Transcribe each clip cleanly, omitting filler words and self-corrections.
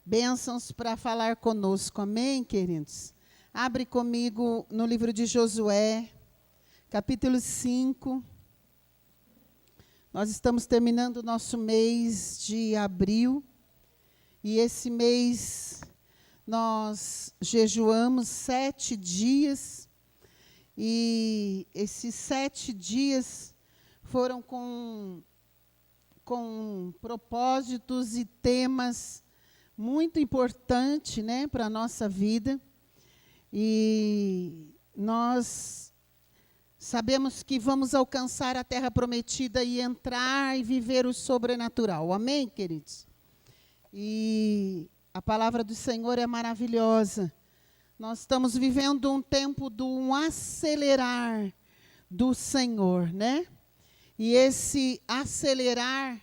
bênçãos para falar conosco, amém, queridos? Abre comigo no livro de Josué, capítulo 5. Nós estamos terminando o nosso mês de abril, e esse mês nós jejuamos 7 dias, e esses 7 dias foram com propósitos e temas muito importantes, né, para a nossa vida. E nós sabemos que vamos alcançar a terra prometida e entrar e viver o sobrenatural. Amém, queridos? E a palavra do Senhor é maravilhosa. Nós estamos vivendo um tempo de um acelerar do Senhor, né? E esse acelerar,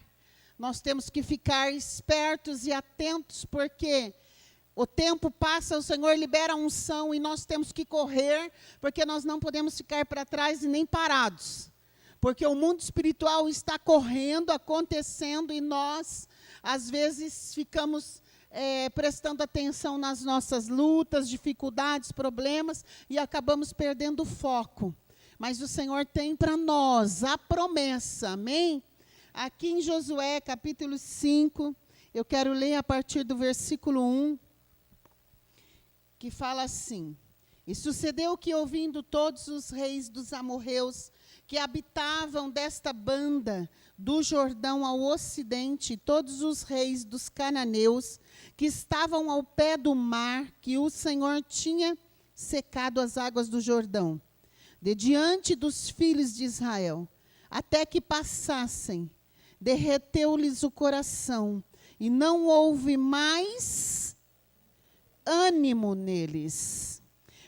nós temos que ficar espertos e atentos, porque o tempo passa, o Senhor libera a unção e nós temos que correr, porque nós não podemos ficar para trás e nem parados. Porque o mundo espiritual está correndo, acontecendo, e nós, às vezes, ficamos prestando atenção nas nossas lutas, dificuldades, problemas, e acabamos perdendo o foco. Mas o Senhor tem para nós a promessa, amém? Aqui em Josué, capítulo 5, eu quero ler a partir do versículo 1, que fala assim: E sucedeu que, ouvindo todos os reis dos amorreus, que habitavam desta banda do Jordão ao ocidente, todos os reis dos cananeus, que estavam ao pé do mar, que o Senhor tinha secado as águas do Jordão, de diante dos filhos de Israel, até que passassem, derreteu-lhes o coração, e não houve mais ânimo neles,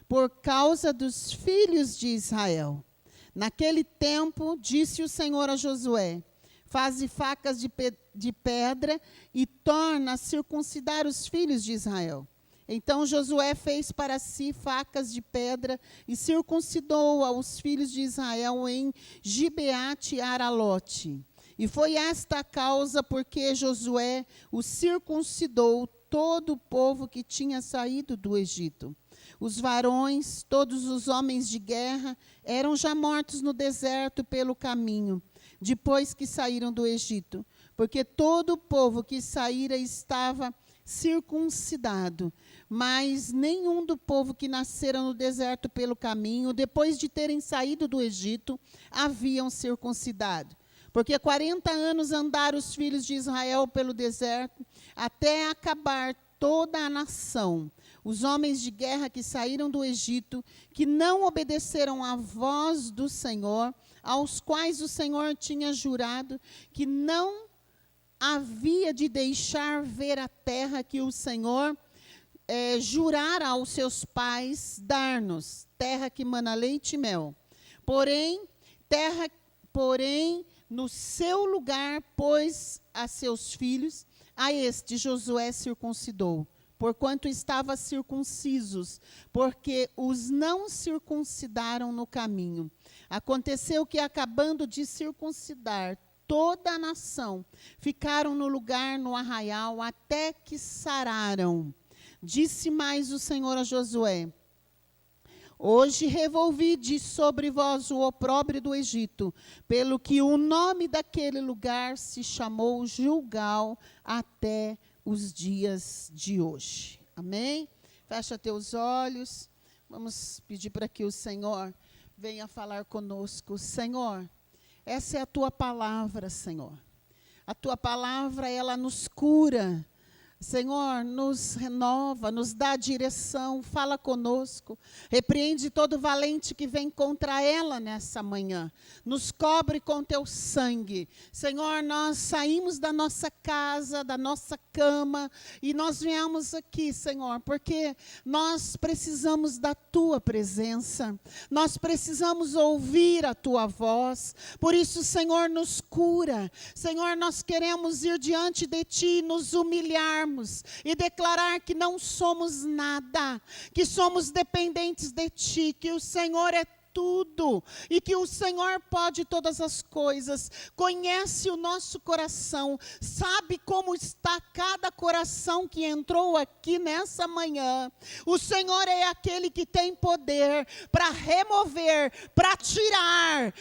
por causa dos filhos de Israel. Naquele tempo, disse o Senhor a Josué: Faze facas de pedra e torna a circuncidar os filhos de Israel. Então Josué fez para si facas de pedra e circuncidou aos filhos de Israel em Gibeate Aralote. E foi esta a causa porque Josué o circuncidou todo o povo que tinha saído do Egito. Os varões, todos os homens de guerra, eram já mortos no deserto pelo caminho, depois que saíram do Egito, porque todo o povo que saíra estava circuncidado, mas nenhum do povo que nascera no deserto pelo caminho, depois de terem saído do Egito, haviam circuncidado. Porque 40 anos andaram os filhos de Israel pelo deserto, até acabar toda a nação. Os homens de guerra que saíram do Egito, que não obedeceram à voz do Senhor, aos quais o Senhor tinha jurado que não havia de deixar ver a terra que o Senhor jurara aos seus pais dar-nos, terra que mana leite e mel. Porém, no seu lugar pôs a seus filhos, a este Josué circuncidou, porquanto estava circuncisos, porque os não circuncidaram no caminho. Aconteceu que, acabando de circuncidar toda a nação, ficaram no lugar no arraial até que sararam. Disse mais o Senhor a Josué: Hoje revolvi de sobre vós o opróbrio do Egito, pelo que o nome daquele lugar se chamou Gilgal até os dias de hoje. Amém? Fecha teus olhos. Vamos pedir para que o Senhor venha falar conosco. Senhor, essa é a tua palavra, Senhor. A tua palavra, ela nos cura. Senhor, nos renova, nos dá direção, fala conosco, repreende todo valente que vem contra ela nessa manhã, nos cobre com teu sangue. Senhor, nós saímos da nossa casa, da nossa cama, e nós viemos aqui, Senhor, porque nós precisamos da tua presença, nós precisamos ouvir a tua voz. Por isso, Senhor, nos cura. Senhor, nós queremos ir diante de ti, nos humilharmos e declarar que não somos nada, que somos dependentes de ti, que o Senhor é tudo, e que o Senhor pode todas as coisas, conhece o nosso coração, sabe como está cada coração que entrou aqui nessa manhã. O Senhor é aquele que tem poder para remover, para tirar,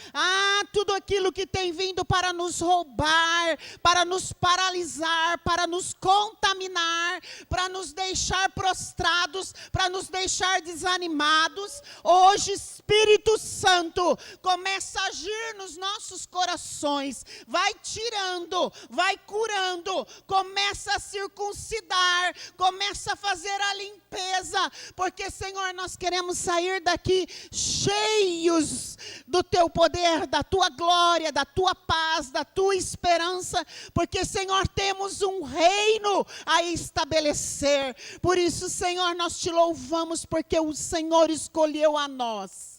tudo aquilo que tem vindo para nos roubar, para nos paralisar, para nos contaminar, para nos deixar prostrados, para nos deixar desanimados. Hoje, Espírito Santo começa a agir nos nossos corações, vai tirando, vai curando, começa a circuncidar, começa a fazer a limpeza, porque, Senhor, nós queremos sair daqui cheios do Teu poder, da Tua glória, da Tua paz, da Tua esperança, porque, Senhor, temos um reino a estabelecer. Por isso, Senhor, nós Te louvamos, porque o Senhor escolheu a nós.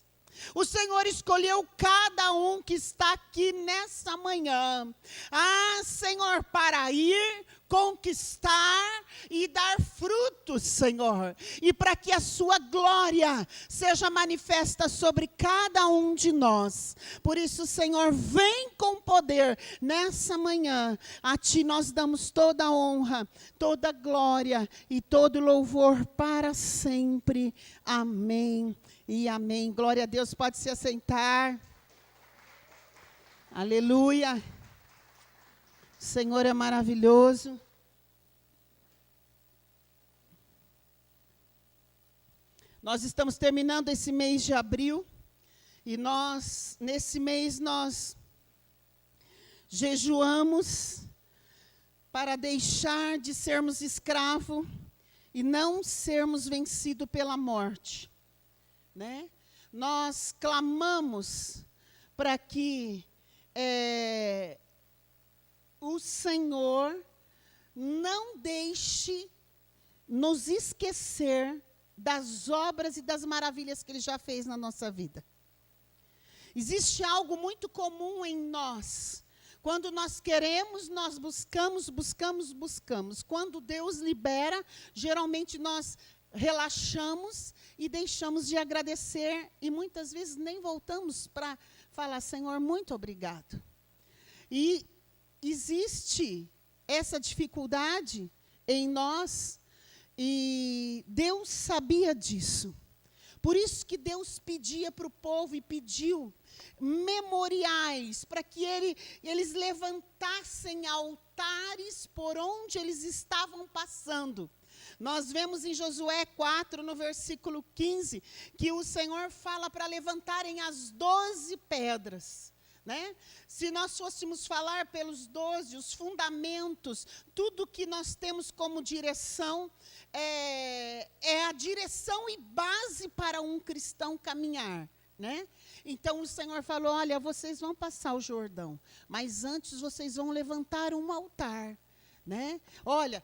O Senhor escolheu cada um que está aqui nessa manhã. Senhor, para ir, conquistar e dar frutos, Senhor. E para que a sua glória seja manifesta sobre cada um de nós. Por isso, Senhor, vem com poder nessa manhã. A Ti nós damos toda a honra, toda a glória e todo louvor para sempre. Amém e amém. Glória a Deus, pode se assentar. Aleluia. O Senhor é maravilhoso. Nós estamos terminando esse mês de abril. E nesse mês, nós jejuamos para deixar de sermos escravos e não sermos vencidos pela morte. Né? Nós clamamos para que o Senhor não deixe nos esquecer das obras e das maravilhas que Ele já fez na nossa vida. Existe algo muito comum em nós. Quando nós queremos, nós buscamos. Quando Deus libera, geralmente nós relaxamos e deixamos de agradecer e muitas vezes nem voltamos para falar, Senhor, muito obrigado. E existe essa dificuldade em nós e Deus sabia disso. Por isso que Deus pedia para o povo e pediu memoriais para que eles levantassem altares por onde eles estavam passando. Nós vemos em Josué 4, no versículo 15, que o Senhor fala para levantarem as 12 pedras. Né? Se nós fôssemos falar pelos 12, os fundamentos, tudo que nós temos como direção, é a direção e base para um cristão caminhar. Né? Então o Senhor falou, olha, vocês vão passar o Jordão, mas antes vocês vão levantar um altar. Né? Olha,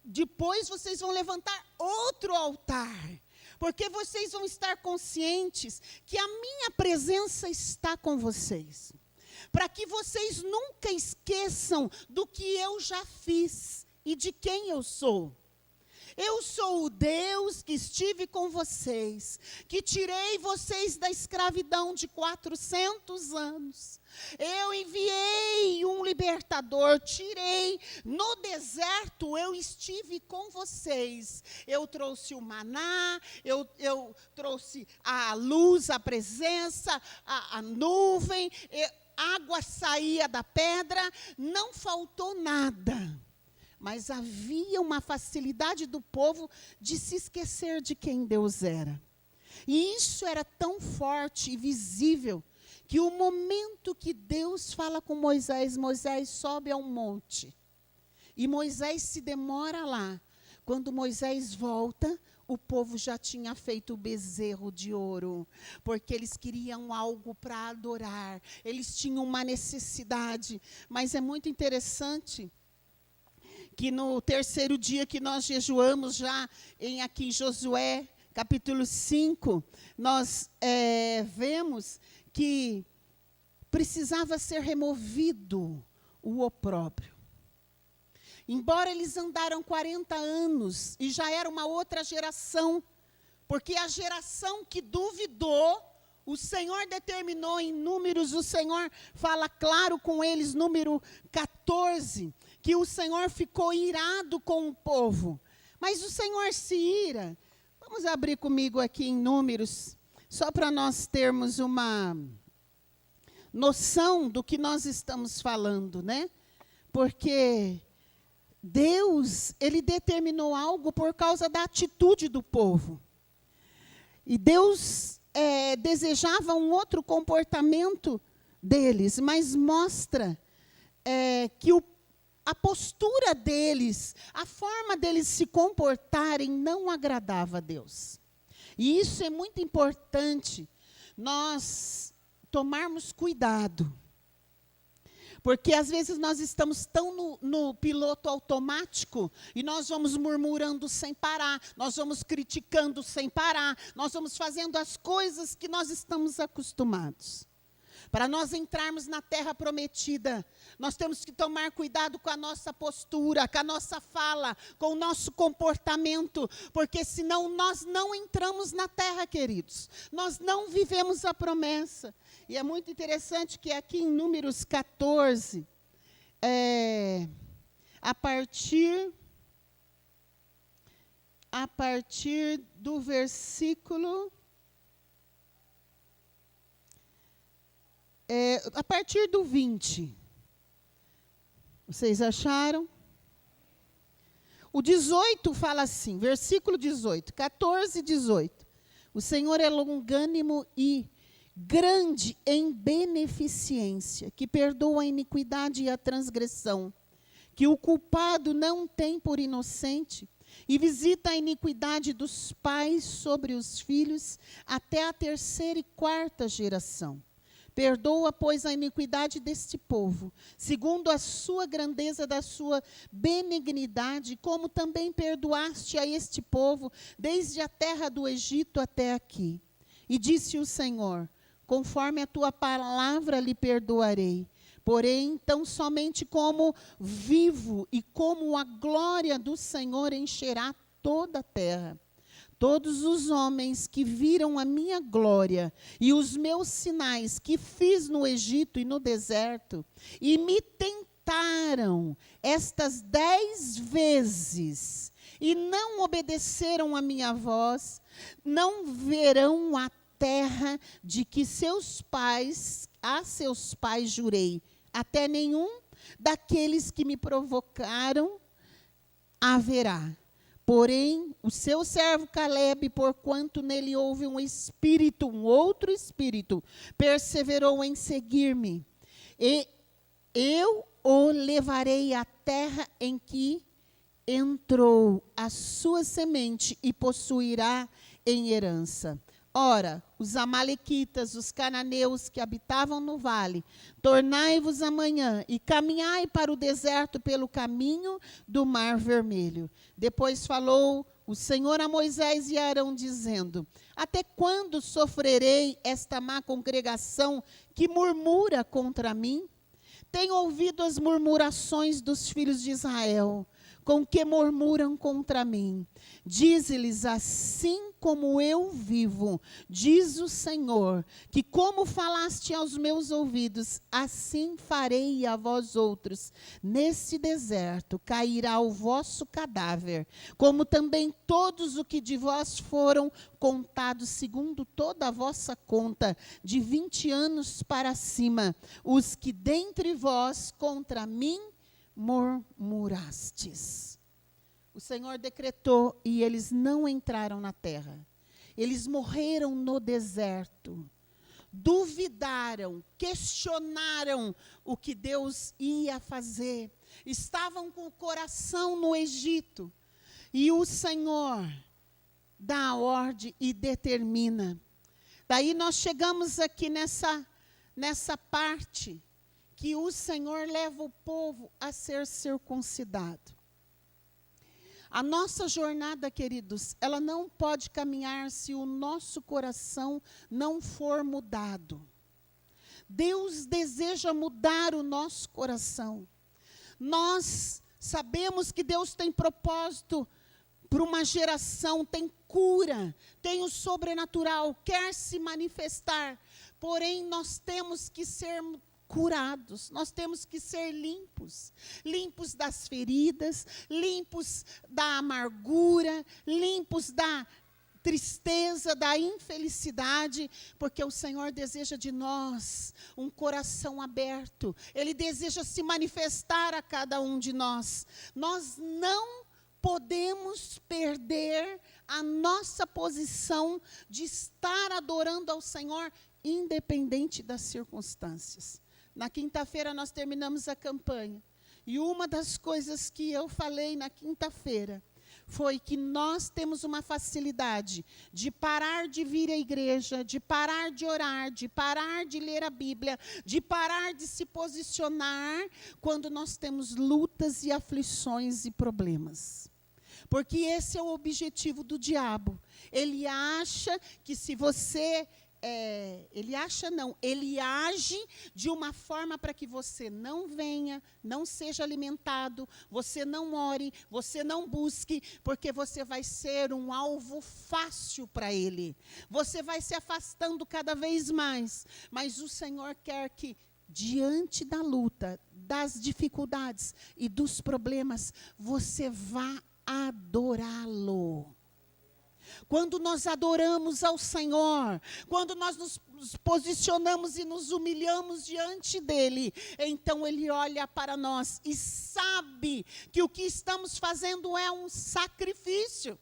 depois vocês vão levantar outro altar, porque vocês vão estar conscientes que a minha presença está com vocês, para que vocês nunca esqueçam do que eu já fiz e de quem eu sou. Eu sou o Deus que estive com vocês, que tirei vocês da escravidão de 400 anos. Eu enviei um libertador, tirei no deserto, eu estive com vocês. Eu trouxe o maná, eu trouxe a luz, a presença, a nuvem, água saía da pedra, não faltou nada. Mas havia uma facilidade do povo de se esquecer de quem Deus era. E isso era tão forte e visível, que o momento que Deus fala com Moisés, Moisés sobe a um monte. E Moisés se demora lá. Quando Moisés volta, o povo já tinha feito o bezerro de ouro, porque eles queriam algo para adorar. Eles tinham uma necessidade. Mas é muito interessante que no terceiro dia que nós jejuamos já aqui em Josué, capítulo 5, nós vemos que precisava ser removido o opróbrio. Embora eles andaram 40 anos, e já era uma outra geração, porque a geração que duvidou, O Senhor determinou em Números, o Senhor fala claro com eles, número 14, que o Senhor ficou irado com o povo. Mas o Senhor se ira. Vamos abrir comigo aqui em Números, só para nós termos uma noção do que nós estamos falando, né? Porque Deus, Ele determinou algo por causa da atitude do povo. E Deus desejava um outro comportamento deles, mas mostra que a postura deles, a forma deles se comportarem não agradava a Deus. E isso é muito importante, nós tomarmos cuidado. Porque às vezes nós estamos tão no piloto automático e nós vamos murmurando sem parar, nós vamos criticando sem parar, nós vamos fazendo as coisas que nós estamos acostumados. Para nós entrarmos na terra prometida, nós temos que tomar cuidado com a nossa postura, com a nossa fala, com o nosso comportamento, porque senão nós não entramos na terra, queridos. Nós não vivemos a promessa. E é muito interessante que aqui em Números 14, a partir do versículo... a partir do 20, vocês acharam? O 18 fala assim, versículo 18, 14 e 18. O Senhor é longânimo e grande em beneficência, que perdoa a iniquidade e a transgressão, que o culpado não tem por inocente, e visita a iniquidade dos pais sobre os filhos até a 3ª e 4ª geração. Perdoa, pois, a iniquidade deste povo, segundo a sua grandeza da sua benignidade, como também perdoaste a este povo, desde a terra do Egito até aqui. E disse o Senhor, conforme a tua palavra lhe perdoarei. Porém, tão somente como vivo e como a glória do Senhor encherá toda a terra. Todos os homens que viram a minha glória e os meus sinais que fiz no Egito e no deserto, e me tentaram estas 10 vezes, e não obedeceram a minha voz, não verão a terra de que a seus pais jurei, até nenhum daqueles que me provocaram haverá. Porém, o seu servo Caleb, porquanto nele houve um outro espírito, perseverou em seguir-me. E eu o levarei à terra em que entrou a sua semente e possuirá em herança. Ora, os amalequitas, os cananeus que habitavam no vale, tornai-vos amanhã e caminhai para o deserto pelo caminho do Mar Vermelho. Depois falou o Senhor a Moisés e a Arão, dizendo, até quando sofrerei esta má congregação que murmura contra mim? Tenho ouvido as murmurações dos filhos de Israel, com que murmuram contra mim. Dize-lhes, assim como eu vivo, diz o Senhor, que como falaste aos meus ouvidos, assim farei a vós outros. Nesse deserto cairá o vosso cadáver, como também todos os que de vós foram contados segundo toda a vossa conta, de 20 anos para cima, os que dentre vós contra mim murmurastes. O Senhor decretou e eles não entraram na terra. Eles morreram no deserto. Duvidaram, questionaram o que Deus ia fazer. Estavam com o coração no Egito. E o Senhor dá a ordem e determina. Daí nós chegamos aqui nessa parte que o Senhor leva o povo a ser circuncidado. A nossa jornada, queridos, ela não pode caminhar se o nosso coração não for mudado. Deus deseja mudar o nosso coração. Nós sabemos que Deus tem propósito para uma geração, tem cura, tem o sobrenatural, quer se manifestar. Porém, nós temos que ser curados, nós temos que ser limpos, limpos das feridas, limpos da amargura, limpos da tristeza, da infelicidade, porque o Senhor deseja de nós um coração aberto, Ele deseja se manifestar a cada um de nós. Nós não podemos perder a nossa posição de estar adorando ao Senhor, independente das circunstâncias. Na quinta-feira nós terminamos a campanha, e uma das coisas que eu falei na quinta-feira foi que nós temos uma facilidade de parar de vir à igreja, de parar de orar, de parar de ler a Bíblia, de parar de se posicionar quando nós temos lutas e aflições e problemas. Porque esse é o objetivo do diabo. Ele acha que se você... ele age de uma forma para que você não venha, não seja alimentado, você não ore, você não busque, porque você vai ser um alvo fácil para ele. Você vai se afastando cada vez mais, mas o Senhor quer que, diante da luta, das dificuldades e dos problemas, você vá adorá-lo. Quando nós adoramos ao Senhor, quando nós nos posicionamos e nos humilhamos diante dEle, então Ele olha para nós e sabe que o que estamos fazendo é um sacrifício.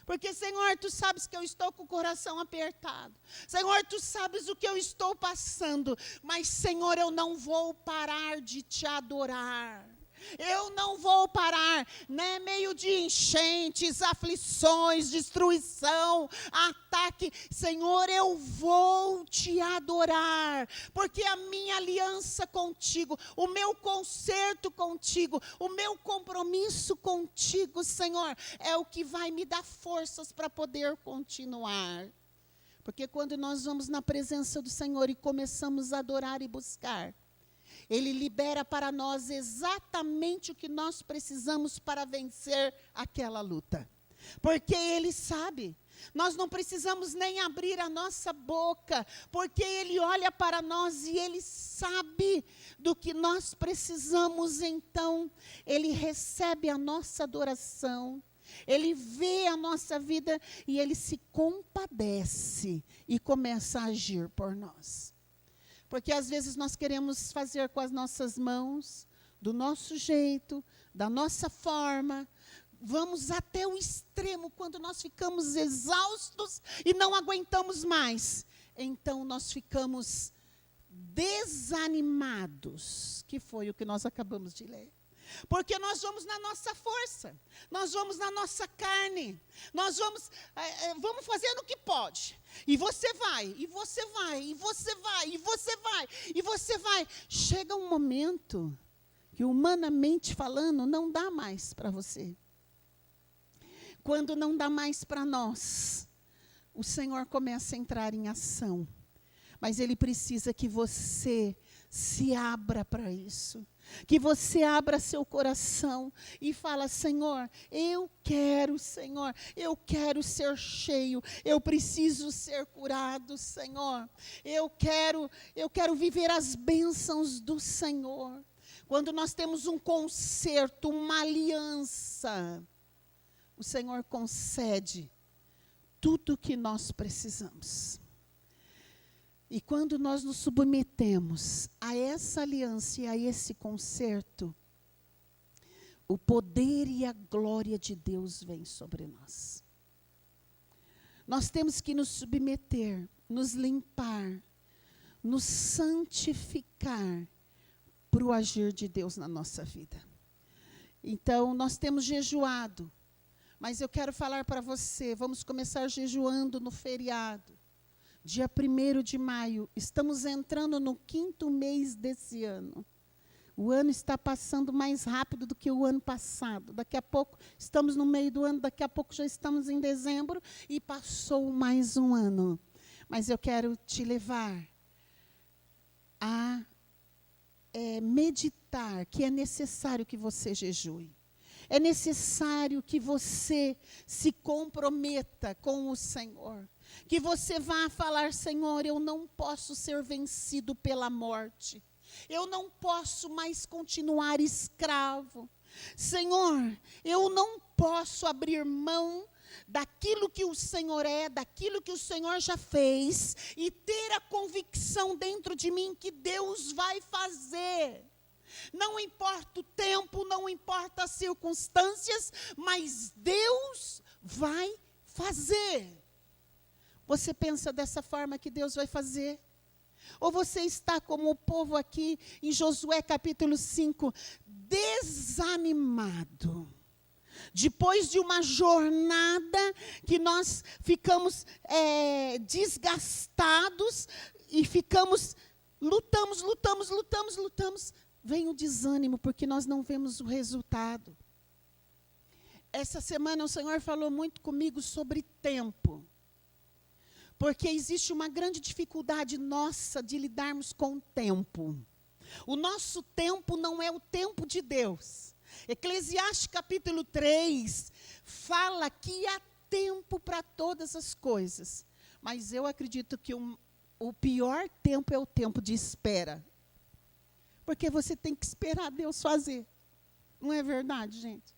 Porque, Senhor, Tu sabes que eu estou com o coração apertado. Senhor, Tu sabes o que eu estou passando. Mas, Senhor, eu não vou parar de Te adorar. Eu não vou parar, né? Meio de enchentes, aflições, destruição, ataque. Senhor, eu vou Te adorar, porque a minha aliança contigo, o meu concerto contigo, o meu compromisso contigo, Senhor, é o que vai me dar forças para poder continuar. Porque quando nós vamos na presença do Senhor e começamos a adorar e buscar, Ele libera para nós exatamente o que nós precisamos para vencer aquela luta. Porque Ele sabe. Nós não precisamos nem abrir a nossa boca, porque Ele olha para nós e Ele sabe do que nós precisamos. Então, Ele recebe a nossa adoração, Ele vê a nossa vida e Ele se compadece e começa a agir por nós. Porque às vezes nós queremos fazer com as nossas mãos, do nosso jeito, da nossa forma. Vamos até o extremo quando nós ficamos exaustos e não aguentamos mais. Então nós ficamos desanimados, que foi o que nós acabamos de ler. Porque nós vamos na nossa força, nós vamos na nossa carne, nós vamos fazendo o que pode. E você vai, e você vai, e você vai, e você vai, e você vai. Chega um momento que, humanamente falando, não dá mais para você. Quando não dá mais para nós, o Senhor começa a entrar em ação. Mas Ele precisa que você se abra para isso. Que você abra seu coração e fala: Senhor, eu quero ser cheio, eu preciso ser curado, Senhor. Eu quero viver as bênçãos do Senhor. Quando nós temos um concerto, uma aliança, o Senhor concede tudo o que nós precisamos. E quando nós nos submetemos a essa aliança e a esse concerto, o poder e a glória de Deus vem sobre nós. Nós temos que nos submeter, nos limpar, nos santificar para o agir de Deus na nossa vida. Então, nós temos jejuado, mas eu quero falar para você, vamos começar jejuando no feriado. Dia 1º de maio, estamos entrando no 5º mês desse ano. O ano está passando mais rápido do que o ano passado. Daqui a pouco, estamos no meio do ano, daqui a pouco já estamos em dezembro e passou mais um ano. Mas eu quero te levar a meditar que é necessário que você jejue. É necessário que você se comprometa com o Senhor. Que você vá falar: Senhor, eu não posso ser vencido pela morte. Eu não posso mais continuar escravo. Senhor, eu não posso abrir mão daquilo que o Senhor é, daquilo que o Senhor já fez, e ter a convicção dentro de mim que Deus vai fazer. Não importa o tempo, não importa as circunstâncias, mas Deus vai fazer. Você pensa dessa forma que Deus vai fazer? Ou você está como o povo aqui em Josué capítulo 5, desanimado? Depois de uma jornada que nós ficamos desgastados e lutamos, vem o desânimo porque nós não vemos o resultado. Essa semana o Senhor falou muito comigo sobre tempo. Porque existe uma grande dificuldade nossa de lidarmos com o tempo. O nosso tempo não é o tempo de Deus. Eclesiastes capítulo 3 fala que há tempo para todas as coisas. Mas eu acredito que o pior tempo é o tempo de espera. Porque você tem que esperar Deus fazer. Não é verdade, gente?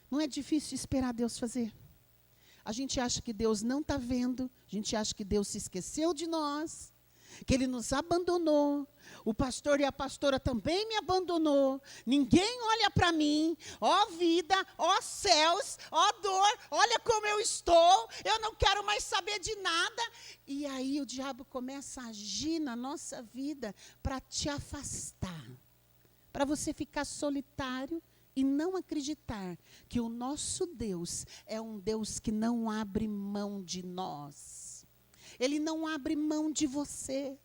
Não é difícil esperar Deus fazer. A gente acha que Deus não está vendo, a gente acha que Deus se esqueceu de nós, que Ele nos abandonou. O pastor e a pastora também me abandonou. Ninguém olha para mim. Ó vida, ó céus, ó dor, olha como eu estou. Eu não quero mais saber de nada. E aí o diabo começa a agir na nossa vida para te afastar, para você ficar solitário e não acreditar que o nosso Deus é um Deus que não abre mão de nós. Ele não abre mão de você.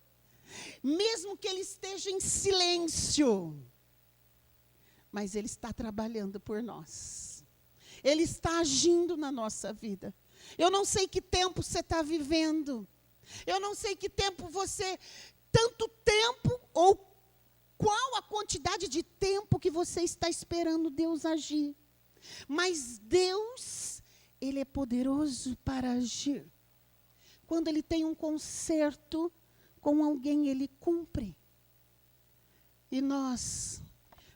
Mesmo que Ele esteja em silêncio, mas Ele está trabalhando por nós. Ele está agindo na nossa vida. Eu não sei que tempo você está vivendo. Eu não sei que tempo tanto tempo ou qual a quantidade de tempo que você está esperando Deus agir. Mas Deus, Ele é poderoso para agir. Quando Ele tem um concerto com alguém, Ele cumpre. E nós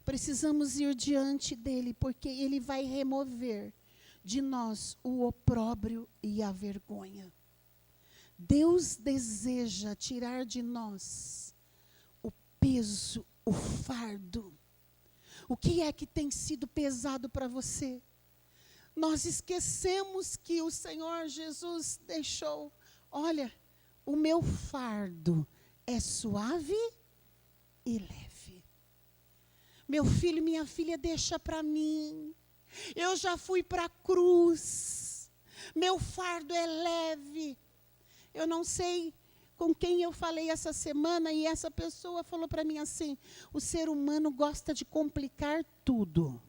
precisamos ir diante dEle, porque Ele vai remover de nós o opróbrio e a vergonha. Deus deseja tirar de nós o peso, o fardo. O que é que tem sido pesado para você? Nós esquecemos que o Senhor Jesus deixou. Olha, o meu fardo é suave e leve. Meu filho, minha filha, deixa para mim. Eu já fui para a cruz. Meu fardo é leve. Eu não sei com quem eu falei essa semana, e essa pessoa falou para mim assim: o ser humano gosta de complicar tudo.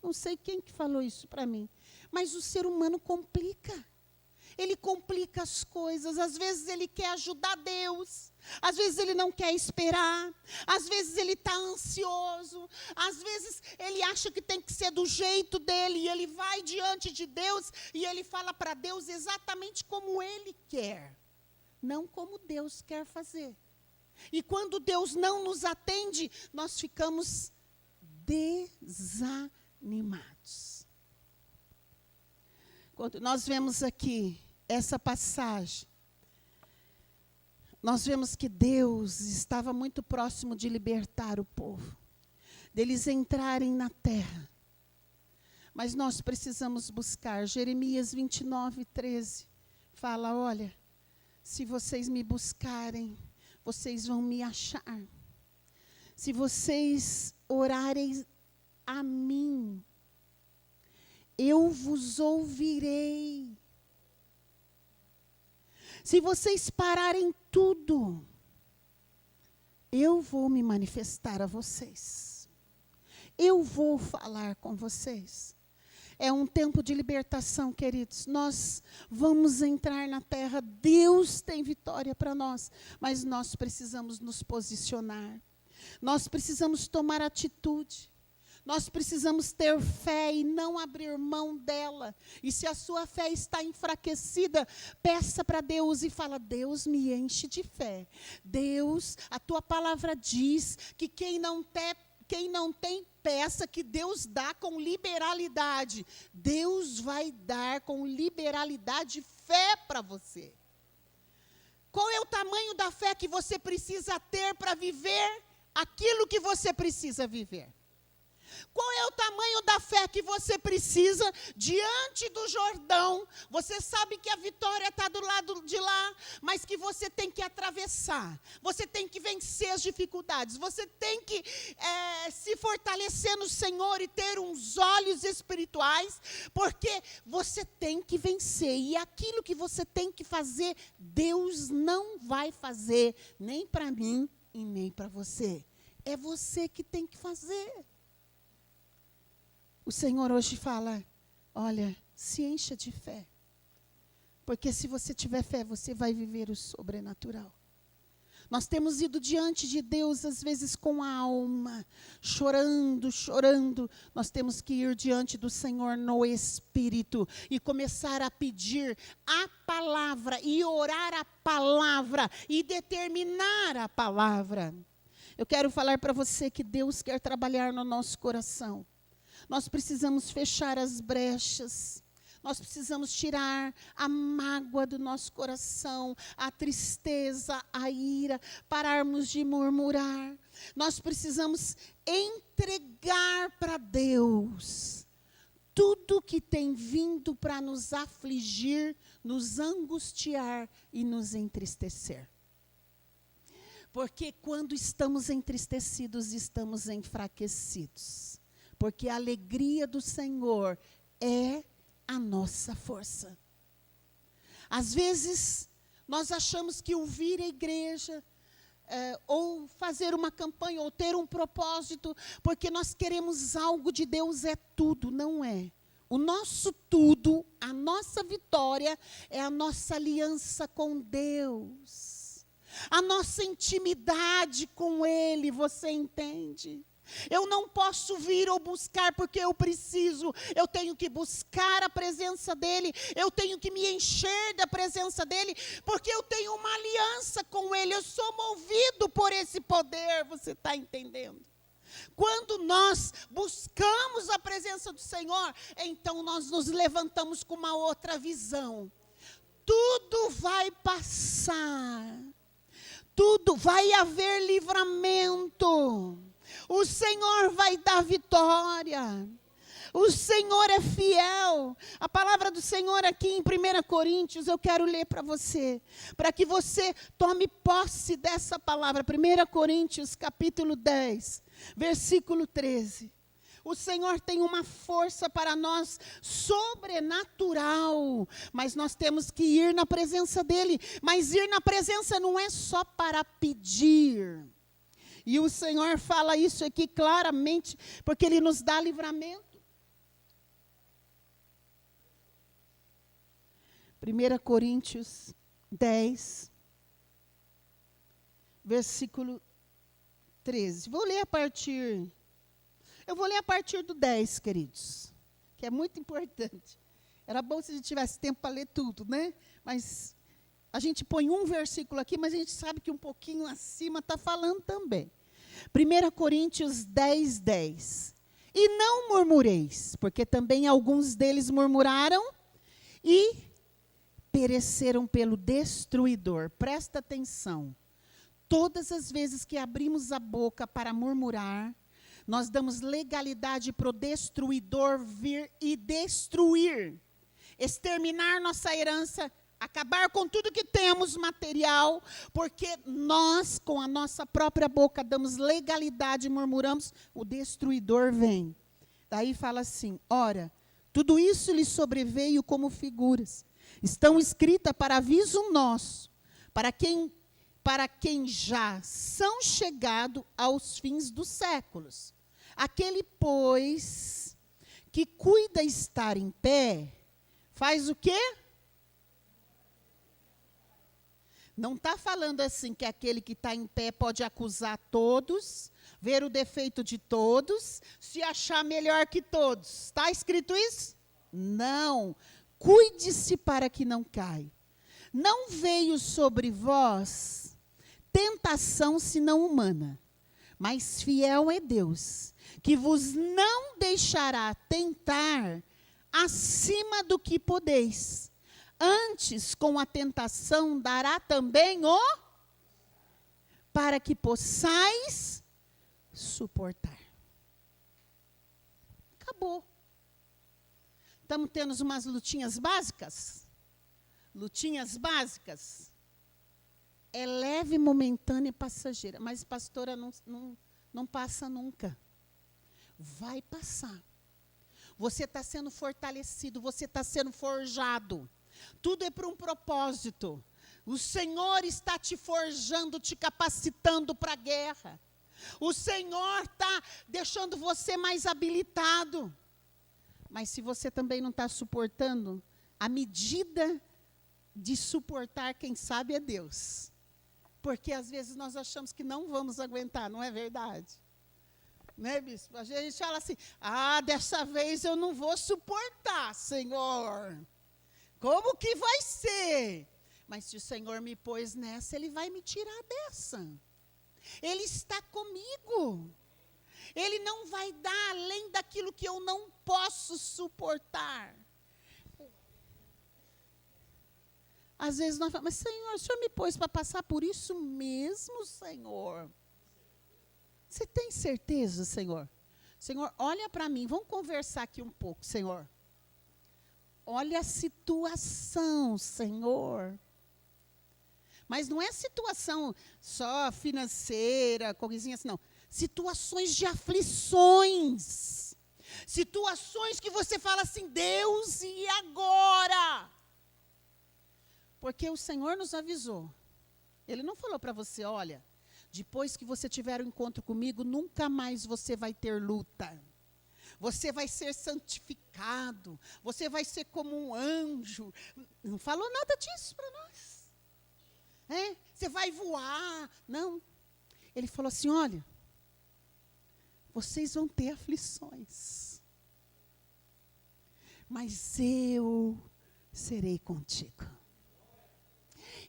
Não sei quem que falou isso para mim, mas o ser humano complica. Ele complica as coisas. Às vezes ele quer ajudar Deus, às vezes ele não quer esperar, às vezes ele está ansioso, às vezes ele acha que tem que ser do jeito dele, e ele vai diante de Deus e ele fala para Deus exatamente como ele quer, não como Deus quer fazer. E quando Deus não nos atende, nós ficamos desanimados. Quando nós vemos aqui essa passagem, nós vemos que Deus estava muito próximo de libertar o povo, deles entrarem na terra. Mas nós precisamos buscar. Jeremias 29:13 fala: olha, se vocês me buscarem, vocês vão me achar. Se vocês orarem a mim, eu vos ouvirei. Se vocês pararem tudo, eu vou me manifestar a vocês. Eu vou falar com vocês. É um tempo de libertação, queridos. Nós vamos entrar na terra. Deus tem vitória para nós, mas nós precisamos nos posicionar. Nós precisamos tomar atitude. Nós precisamos ter fé e não abrir mão dela. E se a sua fé está enfraquecida, peça para Deus e fala: Deus, me enche de fé. Deus, a tua palavra diz que quem não tem, peça, que Deus dá com liberalidade. Deus vai dar com liberalidade fé para você. Qual é o tamanho da fé que você precisa ter para viver aquilo que você precisa viver? Qual é o tamanho da fé que você precisa diante do Jordão? Você sabe que a vitória está do lado de lá, mas que você tem que atravessar. Você tem que vencer as dificuldades. Você tem que se fortalecer no Senhor e ter uns olhos espirituais, porque você tem que vencer. E aquilo que você tem que fazer, Deus não vai fazer, nem para mim e nem para você. É você que tem que fazer. O Senhor hoje fala: olha, se encha de fé. Porque se você tiver fé, você vai viver o sobrenatural. Nós temos ido diante de Deus, às vezes com a alma, chorando. Nós temos que ir diante do Senhor no Espírito e começar a pedir a palavra e orar a palavra e determinar a palavra. Eu quero falar para você que Deus quer trabalhar no nosso coração. Nós precisamos fechar as brechas, nós precisamos tirar a mágoa do nosso coração, a tristeza, a ira, pararmos de murmurar. Nós precisamos entregar para Deus tudo que tem vindo para nos afligir, nos angustiar e nos entristecer. Porque quando estamos entristecidos, estamos enfraquecidos. Porque a alegria do Senhor é a nossa força. Às vezes, nós achamos que ouvir a igreja, ou fazer uma campanha, ou ter um propósito, porque nós queremos algo de Deus, é tudo. Não é. O nosso tudo, a nossa vitória, é a nossa aliança com Deus. A nossa intimidade com Ele, você entende? Eu não posso vir ou buscar porque eu preciso. Eu tenho que buscar a presença dEle. Eu tenho que me encher da presença dEle, porque eu tenho uma aliança com Ele. Eu sou movido por esse poder, você está entendendo? Quando nós buscamos a presença do Senhor, então nós nos levantamos com uma outra visão. Tudo vai passar. Tudo vai haver livramento. O Senhor vai dar vitória. O Senhor é fiel. A palavra do Senhor aqui em 1 Coríntios, eu quero ler para você, para que você tome posse dessa palavra. 1 Coríntios, capítulo 10, versículo 13. O Senhor tem uma força para nós sobrenatural, mas nós temos que ir na presença dEle. Mas ir na presença não é só para pedir. E o Senhor fala isso aqui claramente, porque Ele nos dá livramento. 1 Coríntios 10, versículo 13. Eu vou ler a partir do 10, queridos, que é muito importante. Era bom se a gente tivesse tempo para ler tudo, né? Mas a gente põe um versículo aqui, mas a gente sabe que um pouquinho acima está falando também. 1 Coríntios 10, 10. E não murmureis, porque também alguns deles murmuraram e pereceram pelo destruidor. Presta atenção. Todas as vezes que abrimos a boca para murmurar, nós damos legalidade para o destruidor vir e destruir, exterminar nossa herança, acabar com tudo que temos material, porque nós, com a nossa própria boca, damos legalidade e murmuramos, o destruidor vem. Daí fala assim: ora, tudo isso lhe sobreveio como figuras, estão escritas para aviso nosso, para quem já são chegados aos fins dos séculos. Aquele, pois, que cuida estar em pé, faz o quê? Não está falando assim que aquele que está em pé pode acusar todos, ver o defeito de todos, se achar melhor que todos. Está escrito isso? Não. Cuide-se para que não caia. Não veio sobre vós tentação senão humana, mas fiel é Deus, que vos não deixará tentar acima do que podeis. Antes, com a tentação, dará também para que possais suportar. Acabou. Estamos tendo umas lutinhas básicas? Lutinhas básicas. É leve, momentânea e passageira. Mas, pastora, não passa nunca. Vai passar. Você está sendo fortalecido, você está sendo forjado. Tudo é para um propósito. O Senhor está te forjando, te capacitando para a guerra. O Senhor está deixando você mais habilitado. Mas se você também não está suportando, a medida de suportar, quem sabe, é Deus. Porque às vezes nós achamos que não vamos aguentar, não é verdade? Né, bispo? A gente fala assim, dessa vez eu não vou suportar, Senhor. Como que vai ser? Mas se o Senhor me pôs nessa, Ele vai me tirar dessa. Ele está comigo. Ele não vai dar além daquilo que eu não posso suportar. Às vezes nós falamos, mas Senhor, o Senhor me pôs para passar por isso mesmo, Senhor? Você tem certeza, Senhor? Senhor, olha para mim, vamos conversar aqui um pouco, Senhor. Olha a situação, Senhor. Mas não é situação só financeira, coisinha assim, não. Situações de aflições. Situações que você fala assim, Deus, e agora? Porque o Senhor nos avisou. Ele não falou para você, olha, depois que você tiver um encontro comigo, nunca mais você vai ter luta. Você vai ser santificado. Você vai ser como um anjo. Não falou nada disso para nós. Você vai voar. Não. Ele falou assim, olha, vocês vão ter aflições. Mas eu serei contigo.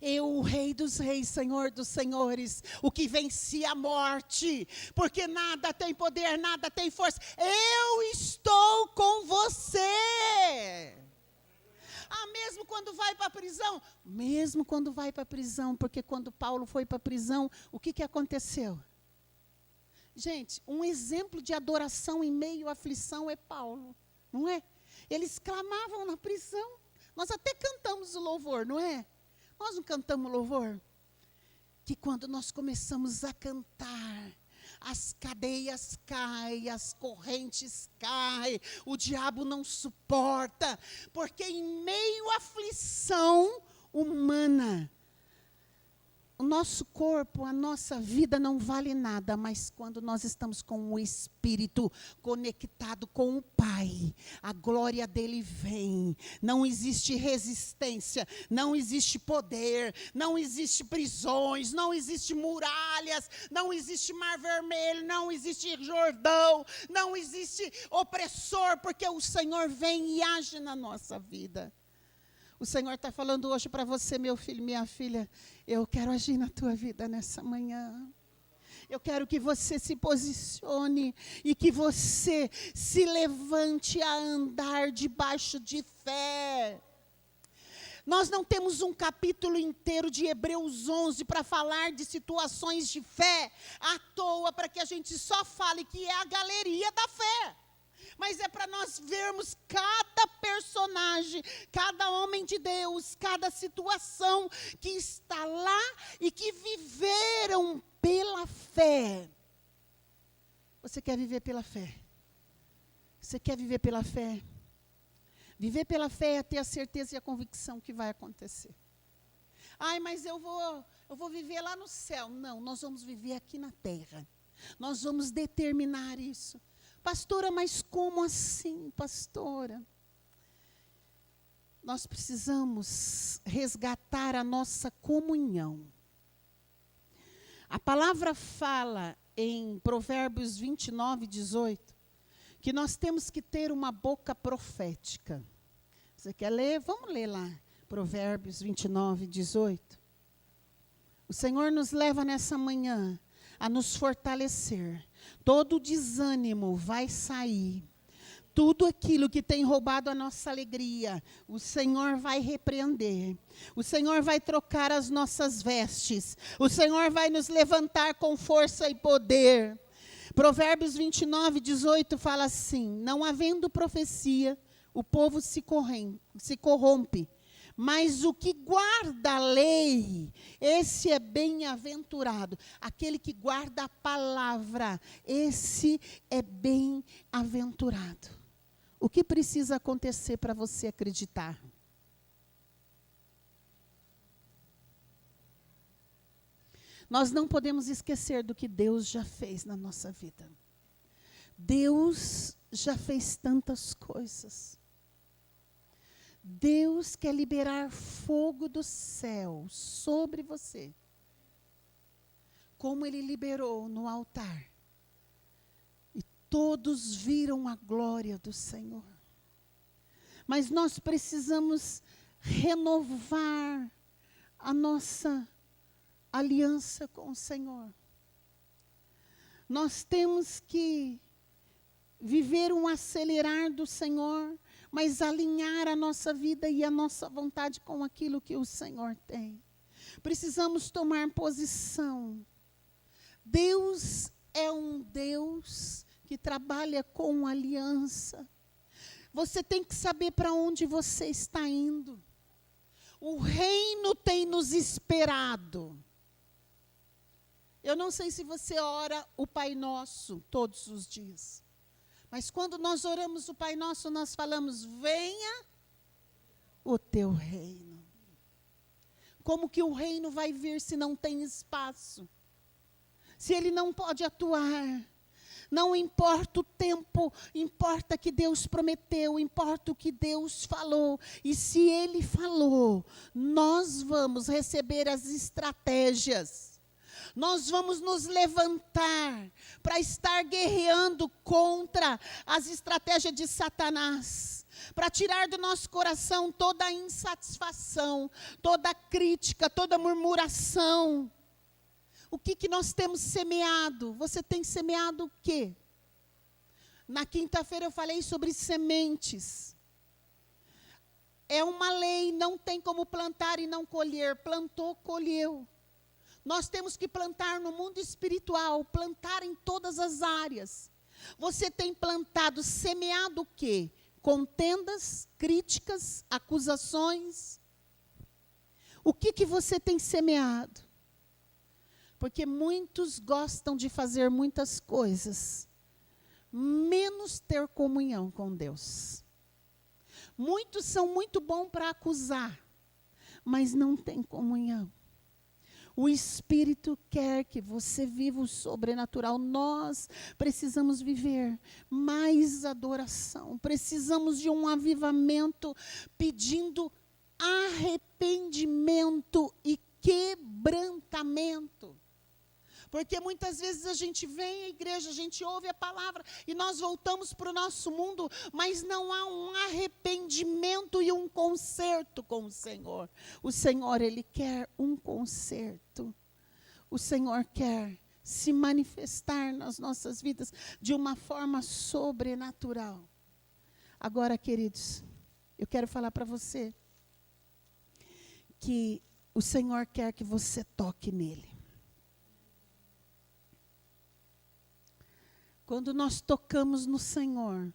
Eu, o Rei dos Reis, Senhor dos Senhores, o que venci a morte, porque nada tem poder, nada tem força. Eu estou com você. Mesmo quando vai para a prisão? Mesmo quando vai para a prisão, porque quando Paulo foi para a prisão, o que aconteceu? Gente, um exemplo de adoração em meio à aflição é Paulo, não é? Eles clamavam na prisão. Nós até cantamos o louvor, não é? Nós não cantamos louvor? Que quando nós começamos a cantar, as cadeias caem, as correntes caem, o diabo não suporta, porque em meio à aflição humana, o nosso corpo, a nossa vida não vale nada, mas quando nós estamos com o Espírito conectado com o Pai, a glória dele vem. Não existe resistência, não existe poder, não existe prisões, não existe muralhas, não existe mar vermelho, não existe Jordão, não existe opressor, porque o Senhor vem e age na nossa vida. O Senhor está falando hoje para você, meu filho, minha filha, eu quero agir na tua vida nessa manhã. Eu quero que você se posicione e que você se levante a andar debaixo de fé. Nós não temos um capítulo inteiro de Hebreus 11 para falar de situações de fé à toa, para que a gente só fale que é a galeria da fé. Mas é para nós vermos cada personagem, cada homem de Deus, cada situação que está lá e que viveram pela fé. Você quer viver pela fé? Você quer viver pela fé? Viver pela fé é ter a certeza e a convicção que vai acontecer. Mas eu vou viver lá no céu. Não, nós vamos viver aqui na terra. Nós vamos determinar isso. Pastora, mas como assim, pastora? nós precisamos resgatar a nossa comunhão. A palavra fala em Provérbios 29, 18, que nós temos que ter uma boca profética. Você quer ler? Vamos ler lá, Provérbios 29, 18. O Senhor nos leva nessa manhã a nos fortalecer. Todo desânimo vai sair. Tudo aquilo que tem roubado a nossa alegria, o Senhor vai repreender. O Senhor vai trocar as nossas vestes. O Senhor vai nos levantar com força e poder. Provérbios 29, 18 fala assim: não havendo profecia, o povo se corrompe. Mas o que guarda a lei, esse é bem-aventurado. Aquele que guarda a palavra, esse é bem-aventurado. O que precisa acontecer para você acreditar? Nós não podemos esquecer do que Deus já fez na nossa vida. Deus já fez tantas coisas. Deus quer liberar fogo do céu sobre você, como Ele liberou no altar. E todos viram a glória do Senhor. Mas nós precisamos renovar a nossa aliança com o Senhor. Nós temos que viver um acelerar do Senhor, mas alinhar a nossa vida e a nossa vontade com aquilo que o Senhor tem. Precisamos tomar posição. Deus é um Deus que trabalha com aliança. Você tem que saber para onde você está indo. O reino tem nos esperado. Eu não sei se você ora o Pai Nosso todos os dias. Mas quando nós oramos o Pai Nosso, nós falamos: venha o teu reino. Como que o reino vai vir se não tem espaço? Se ele não pode atuar? Não importa o tempo, importa que Deus prometeu, importa o que Deus falou. E se Ele falou, nós vamos receber as estratégias. Nós vamos nos levantar para estar guerreando contra as estratégias de Satanás, para tirar do nosso coração toda a insatisfação, toda a crítica, toda a murmuração. O que nós temos semeado? Você tem semeado o quê? Na quinta-feira eu falei sobre sementes. É uma lei, não tem como plantar e não colher. Plantou, colheu. Nós temos que plantar no mundo espiritual, plantar em todas as áreas. Você tem plantado, semeado o quê? Contendas, críticas, acusações. O que você tem semeado? Porque muitos gostam de fazer muitas coisas, menos ter comunhão com Deus. Muitos são muito bons para acusar, mas não têm comunhão. O Espírito quer que você viva o sobrenatural. Nós precisamos viver mais adoração. Precisamos de um avivamento pedindo arrependimento e quebrantamento. Porque muitas vezes a gente vem à igreja, a gente ouve a palavra e nós voltamos para o nosso mundo, mas não há um arrependimento e um conserto com o Senhor. O Senhor, Ele quer um conserto. O Senhor quer se manifestar nas nossas vidas de uma forma sobrenatural. Agora, queridos, eu quero falar para você que o Senhor quer que você toque nele. Quando nós tocamos no Senhor,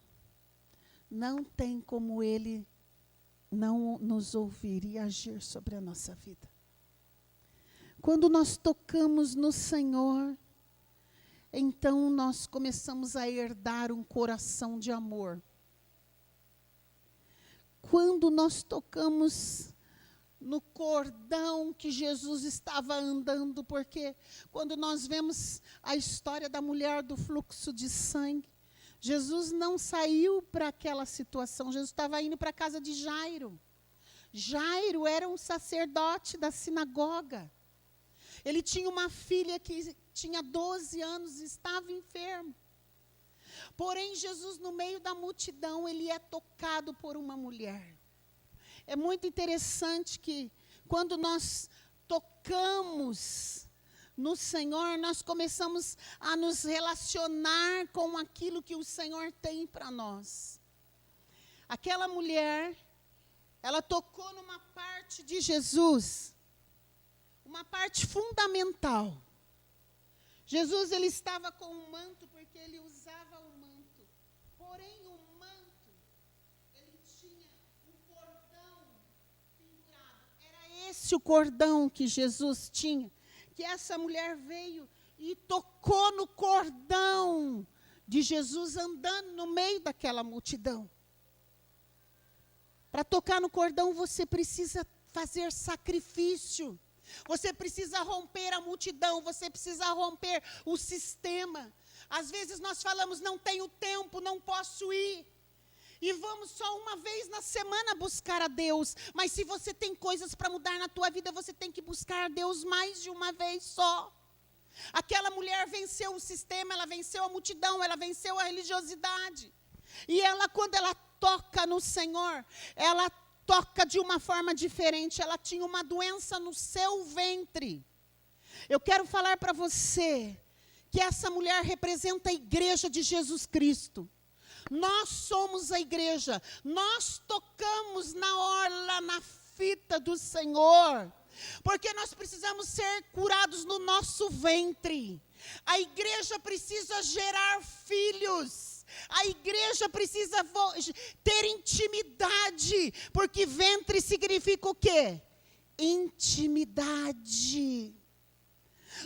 não tem como Ele não nos ouvir e agir sobre a nossa vida. Quando nós tocamos no Senhor, então nós começamos a herdar um coração de amor. Quando nós tocamos no cordão que Jesus estava andando, porque quando nós vemos a história da mulher do fluxo de sangue, Jesus não saiu para aquela situação, Jesus estava indo para a casa de Jairo. Jairo era um sacerdote da sinagoga. Ele tinha uma filha que tinha 12 anos e estava enfermo. Porém, Jesus, no meio da multidão, ele é tocado por uma mulher. É muito interessante que, quando nós tocamos no Senhor, nós começamos a nos relacionar com aquilo que o Senhor tem para nós. Aquela mulher, ela tocou numa parte de Jesus, uma parte fundamental. Jesus, ele estava com um manto, porque ele usava o manto. Porém, o manto, ele tinha um cordão pendurado. Era esse o cordão que Jesus tinha, que essa mulher veio e tocou no cordão de Jesus, andando no meio daquela multidão. Para tocar no cordão, você precisa fazer sacrifício. Você precisa romper a multidão, você precisa romper o sistema. Às vezes nós falamos, não tenho tempo, não posso ir. E vamos só uma vez na semana buscar a Deus. Mas se você tem coisas para mudar na tua vida, você tem que buscar a Deus mais de uma vez só. Aquela mulher venceu o sistema, ela venceu a multidão, ela venceu a religiosidade. E ela, quando ela toca no Senhor, ela toca de uma forma diferente. Ela tinha uma doença no seu ventre. Eu quero falar para você que essa mulher representa a igreja de Jesus Cristo. Nós somos a igreja. Nós tocamos na orla, na fita do Senhor. Porque nós precisamos ser curados no nosso ventre. A igreja precisa gerar filhos. A igreja precisa ter intimidade, porque ventre significa o quê? Intimidade.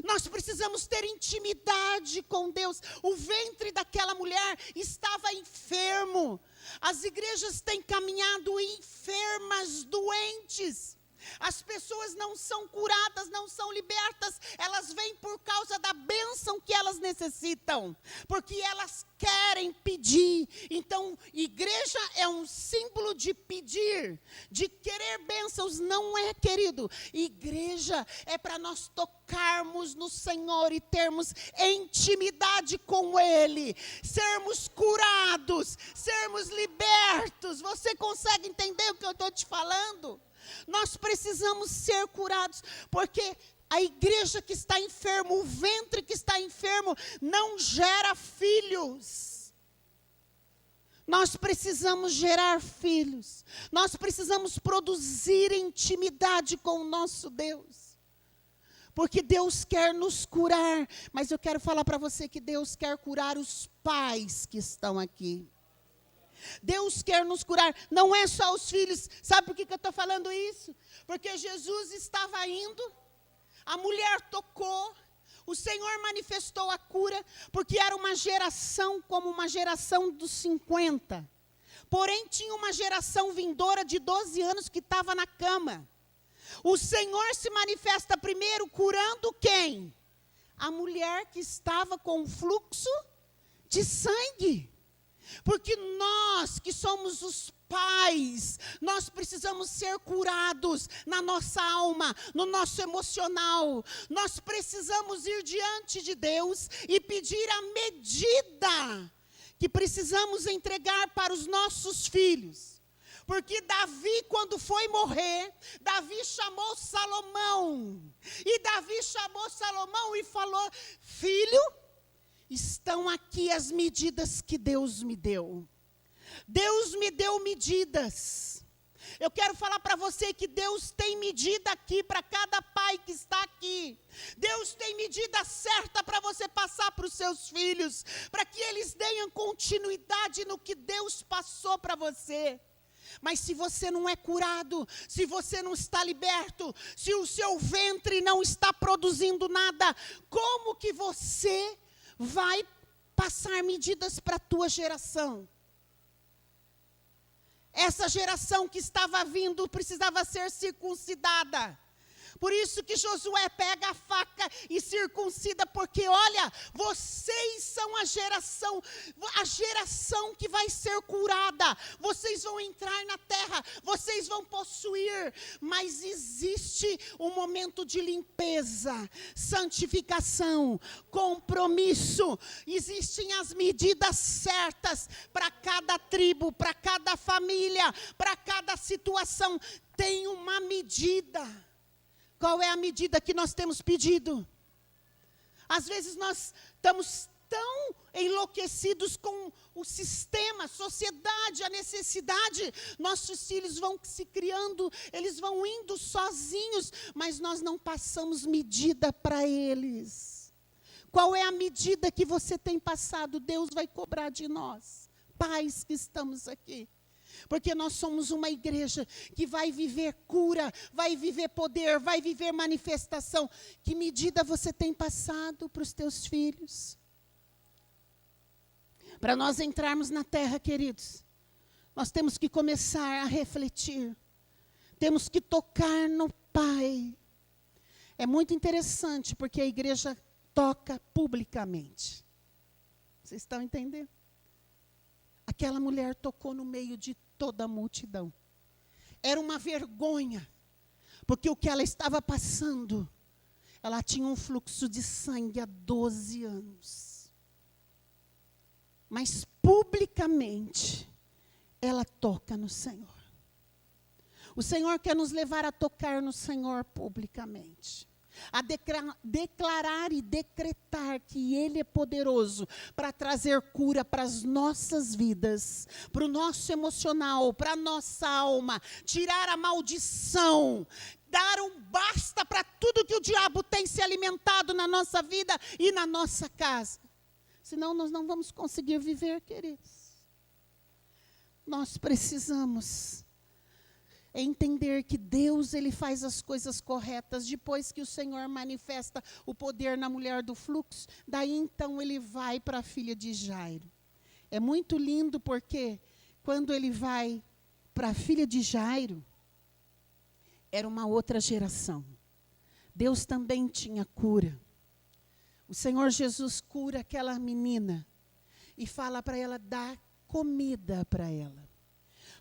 Nós precisamos ter intimidade com Deus. O ventre daquela mulher estava enfermo. As igrejas têm caminhado enfermas, doentes. As pessoas não são curadas, não são libertas, elas vêm por causa da bênção que elas necessitam, porque elas querem pedir. Então, igreja é um símbolo de pedir, de querer bênçãos, não é, querido? Igreja é para nós tocarmos no Senhor e termos intimidade com Ele, sermos curados, sermos libertos. Você consegue entender o que eu estou te falando? Nós precisamos ser curados, porque a igreja que está enferma, o ventre que está enfermo, não gera filhos. Nós precisamos gerar filhos. Nós precisamos produzir intimidade com o nosso Deus. Porque Deus quer nos curar, mas eu quero falar para você que Deus quer curar os pais que estão aqui. Deus quer nos curar, não é só os filhos. Sabe por que eu estou falando isso? Porque Jesus estava indo, a mulher tocou, o Senhor manifestou a cura, porque era uma geração como uma geração dos 50. Porém, tinha uma geração vindoura de 12 anos que estava na cama. O Senhor se manifesta primeiro curando quem? A mulher que estava com fluxo de sangue. Porque nós que somos os pais, nós precisamos ser curados na nossa alma, no nosso emocional. Nós precisamos ir diante de Deus e pedir a medida que precisamos entregar para os nossos filhos. Porque Davi, quando foi morrer, Davi chamou Salomão. E Davi chamou Salomão e falou: filho, estão aqui as medidas que Deus me deu. Deus me deu medidas. Eu quero falar para você que Deus tem medida aqui para cada pai que está aqui. Deus tem medida certa para você passar para os seus filhos, para que eles deem continuidade no que Deus passou para você. Mas se você não é curado, se você não está liberto, se o seu ventre não está produzindo nada, como que você vai passar medidas para a tua geração? Essa geração que estava vindo precisava ser circuncidada. Por isso que Josué pega a faca e circuncida, porque olha, vocês são a geração que vai ser curada. Vocês vão entrar na terra, vocês vão possuir, mas existe um momento de limpeza, santificação, compromisso. Existem as medidas certas para cada tribo, para cada família, para cada situação. Tem uma medida. Qual é a medida que nós temos pedido? Às vezes nós estamos tão enlouquecidos com o sistema, a sociedade, a necessidade. Nossos filhos vão se criando, eles vão indo sozinhos, mas nós não passamos medida para eles. Qual é a medida que você tem passado? Deus vai cobrar de nós, pais que estamos aqui. Porque nós somos uma igreja que vai viver cura, vai viver poder, vai viver manifestação. Que medida você tem passado para os teus filhos? Para nós entrarmos na terra, queridos, nós temos que começar a refletir. Temos que tocar no Pai. É muito interessante, porque a igreja toca publicamente. Vocês estão entendendo? Aquela mulher tocou no meio de toda a multidão. Era uma vergonha, porque o que ela estava passando, ela tinha um fluxo de sangue há 12 anos. Mas publicamente, ela toca no Senhor. O Senhor quer nos levar a tocar no Senhor publicamente. A declarar e decretar que Ele é poderoso para trazer cura para as nossas vidas, para o nosso emocional, para a nossa alma, tirar a maldição, dar um basta para tudo que o diabo tem se alimentado na nossa vida e na nossa casa. Senão nós não vamos conseguir viver, queridos. Nós precisamos entender que Deus, Ele faz as coisas corretas. Depois que o Senhor manifesta o poder na mulher do fluxo, daí então Ele vai para a filha de Jairo. É muito lindo, porque quando Ele vai para a filha de Jairo, era uma outra geração. Deus também tinha cura. O Senhor Jesus cura aquela menina e fala para ela dar comida para ela.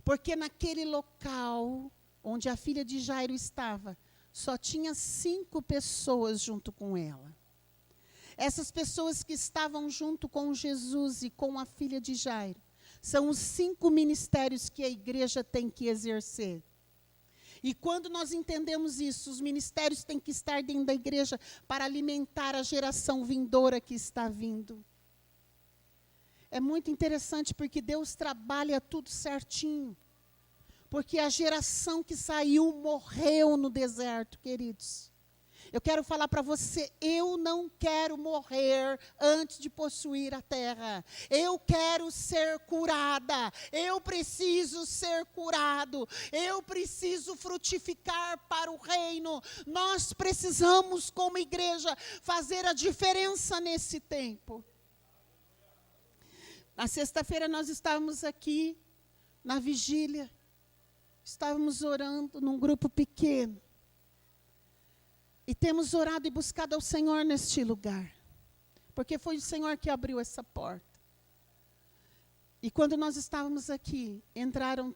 Porque naquele local onde a filha de Jairo estava, só tinha 5 pessoas junto com ela. Essas pessoas que estavam junto com Jesus e com a filha de Jairo, são os 5 ministérios que a igreja tem que exercer. E quando nós entendemos isso, os ministérios têm que estar dentro da igreja para alimentar a geração vindoura que está vindo. É muito interessante, porque Deus trabalha tudo certinho. Porque a geração que saiu morreu no deserto, queridos. Eu quero falar para você, eu não quero morrer antes de possuir a terra. Eu quero ser curada. Eu preciso ser curado. Eu preciso frutificar para o reino. Nós precisamos, como igreja, fazer a diferença nesse tempo. Na sexta-feira nós estávamos aqui, na vigília. Estávamos orando num grupo pequeno. E temos orado e buscado ao Senhor neste lugar. Porque foi o Senhor que abriu essa porta. E quando nós estávamos aqui, entraram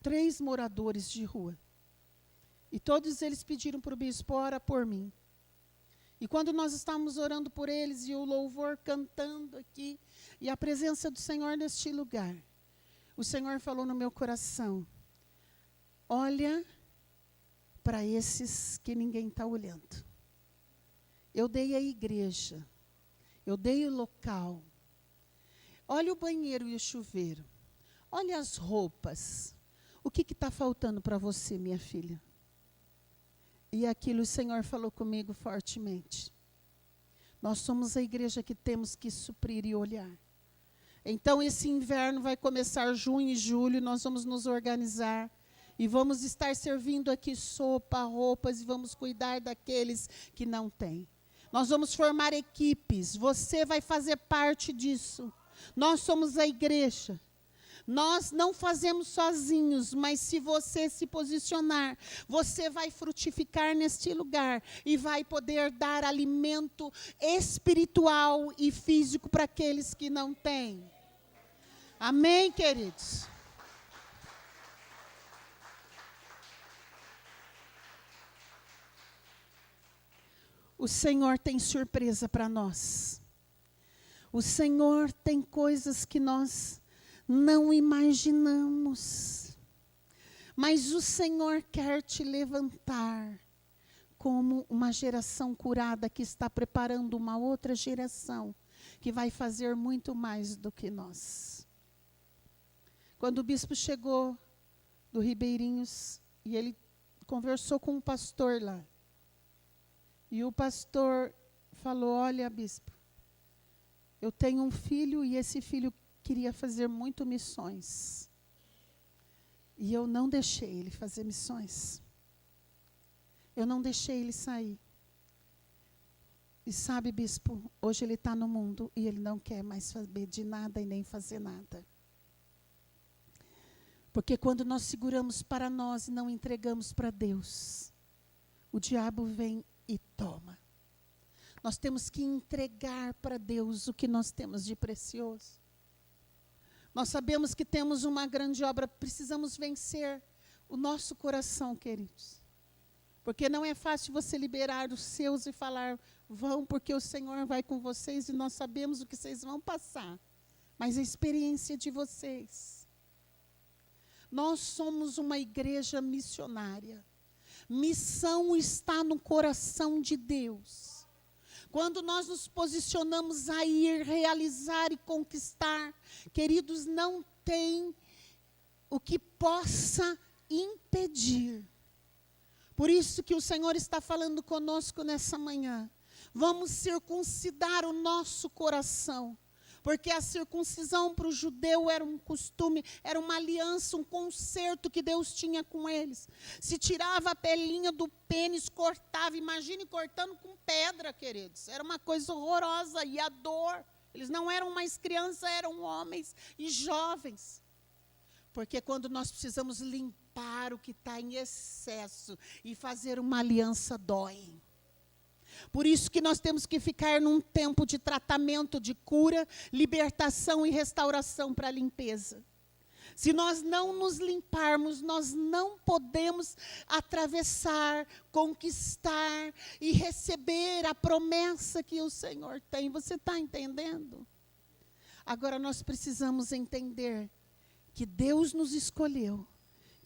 3 moradores de rua. E todos eles pediram para o bispo: ora por mim. E quando nós estávamos orando por eles, e o louvor cantando aqui, e a presença do Senhor neste lugar, o Senhor falou no meu coração: olha para esses que ninguém está olhando. Eu dei a igreja, eu dei o local. Olha o banheiro e o chuveiro. Olha as roupas. O que está faltando para você, minha filha? E aquilo o Senhor falou comigo fortemente. Nós somos a igreja que temos que suprir e olhar. Então esse inverno vai começar junho e julho, nós vamos nos organizar. E vamos estar servindo aqui sopa, roupas, e vamos cuidar daqueles que não têm. Nós vamos formar equipes, você vai fazer parte disso. Nós somos a igreja. Nós não fazemos sozinhos, mas se você se posicionar, você vai frutificar neste lugar e vai poder dar alimento espiritual e físico para aqueles que não têm. Amém, queridos? O Senhor tem surpresa para nós. O Senhor tem coisas que nós não imaginamos. Mas o Senhor quer te levantar como uma geração curada que está preparando uma outra geração que vai fazer muito mais do que nós. Quando o bispo chegou do Ribeirinhos e ele conversou com um pastor lá. E o pastor falou: olha, bispo, eu tenho um filho e esse filho queria fazer muito missões. E eu não deixei ele fazer missões. Eu não deixei ele sair. E sabe, bispo, hoje ele está no mundo e ele não quer mais saber de nada e nem fazer nada. Porque quando nós seguramos para nós e não entregamos para Deus, o diabo vem e toma. Nós temos que entregar para Deus o que nós temos de precioso. Nós sabemos que temos uma grande obra, precisamos vencer o nosso coração, queridos. Porque não é fácil você liberar os seus e falar: vão, porque o Senhor vai com vocês e nós sabemos o que vocês vão passar. Mas a experiência de vocês. Nós somos uma igreja missionária. Missão está no coração de Deus. Quando nós nos posicionamos a ir, realizar e conquistar, queridos, não tem o que possa impedir. Por isso que o Senhor está falando conosco nessa manhã. Vamos circuncidar o nosso coração. Porque a circuncisão para o judeu era um costume, era uma aliança, um concerto que Deus tinha com eles. Se tirava a pelinha do pênis, cortava, imagine cortando com pedra, queridos. Era uma coisa horrorosa, e a dor. Eles não eram mais crianças, eram homens e jovens. Porque quando nós precisamos limpar o que está em excesso e fazer uma aliança, dói. Por isso que nós temos que ficar num tempo de tratamento, de cura, libertação e restauração para a limpeza. Se nós não nos limparmos, nós não podemos atravessar, conquistar e receber a promessa que o Senhor tem. Você está entendendo? Agora nós precisamos entender que Deus nos escolheu.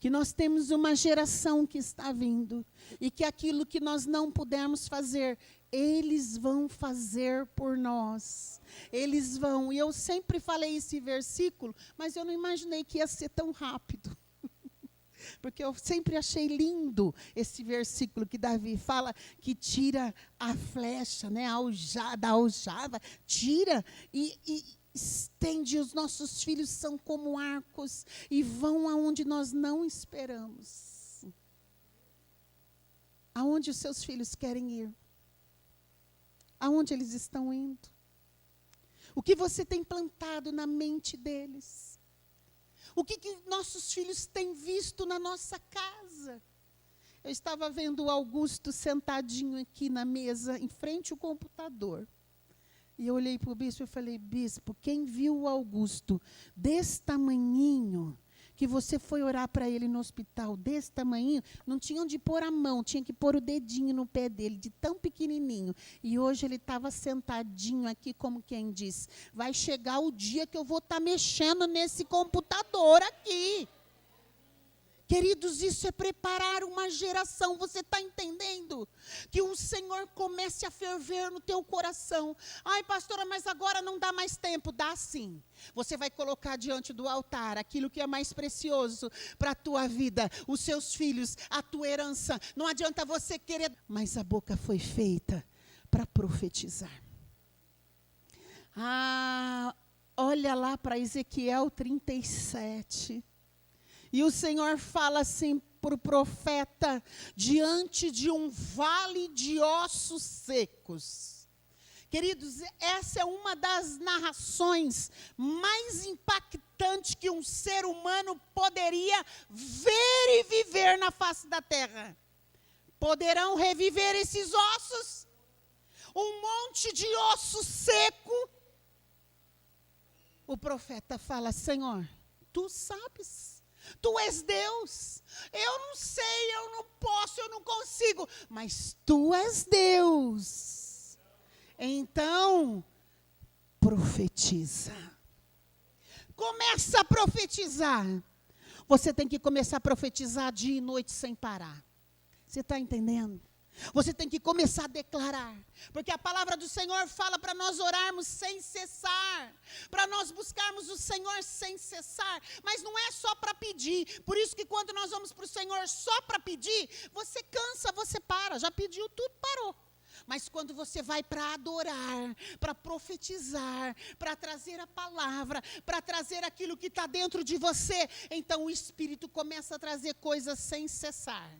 Que nós temos uma geração que está vindo e que aquilo que nós não pudermos fazer, eles vão fazer por nós. Eles vão. E eu sempre falei esse versículo, mas eu não imaginei que ia ser tão rápido. Porque eu sempre achei lindo esse versículo que Davi fala, que tira a flecha, né, da aljava, tira e estende. Os nossos filhos são como arcos e vão aonde nós não esperamos. Aonde os seus filhos querem ir? Aonde eles estão indo? O que você tem plantado na mente deles? O que nossos filhos têm visto na nossa casa? Eu estava vendo o Augusto sentadinho aqui na mesa, em frente ao computador. E eu olhei para o bispo e falei: bispo, quem viu o Augusto desse tamanhinho, que você foi orar para ele no hospital, desse tamanhinho, não tinha onde pôr a mão, tinha que pôr o dedinho no pé dele, de tão pequenininho. E hoje ele estava sentadinho aqui, como quem diz: vai chegar o dia que eu vou estar mexendo nesse computador aqui. Queridos, isso é preparar uma geração. Você está entendendo? Que o Senhor comece a ferver no teu coração. Ai, pastora, mas agora não dá mais tempo. Dá sim. Você vai colocar diante do altar aquilo que é mais precioso para a tua vida, os seus filhos, a tua herança. Não adianta você querer, mas a boca foi feita para profetizar. Olha lá para Ezequiel 37. E o Senhor fala assim para o profeta, diante de um vale de ossos secos. Queridos, essa é uma das narrações mais impactantes que um ser humano poderia ver e viver na face da terra. Poderão reviver esses ossos? Um monte de osso seco. O profeta fala: Senhor, tu sabes, tu és Deus. Eu não sei, eu não posso, eu não consigo, mas tu és Deus. Então, profetiza. Começa a profetizar. Você tem que começar a profetizar dia e noite sem parar. Você está entendendo? Você tem que começar a declarar, porque a palavra do Senhor fala para nós orarmos sem cessar, para nós buscarmos o Senhor sem cessar, mas não é só para pedir. Por isso que quando nós vamos para o Senhor só para pedir, você cansa, você para, já pediu tudo, parou. Mas quando você vai para adorar, para profetizar, para trazer a palavra, para trazer aquilo que está dentro de você, então o Espírito começa a trazer coisas sem cessar.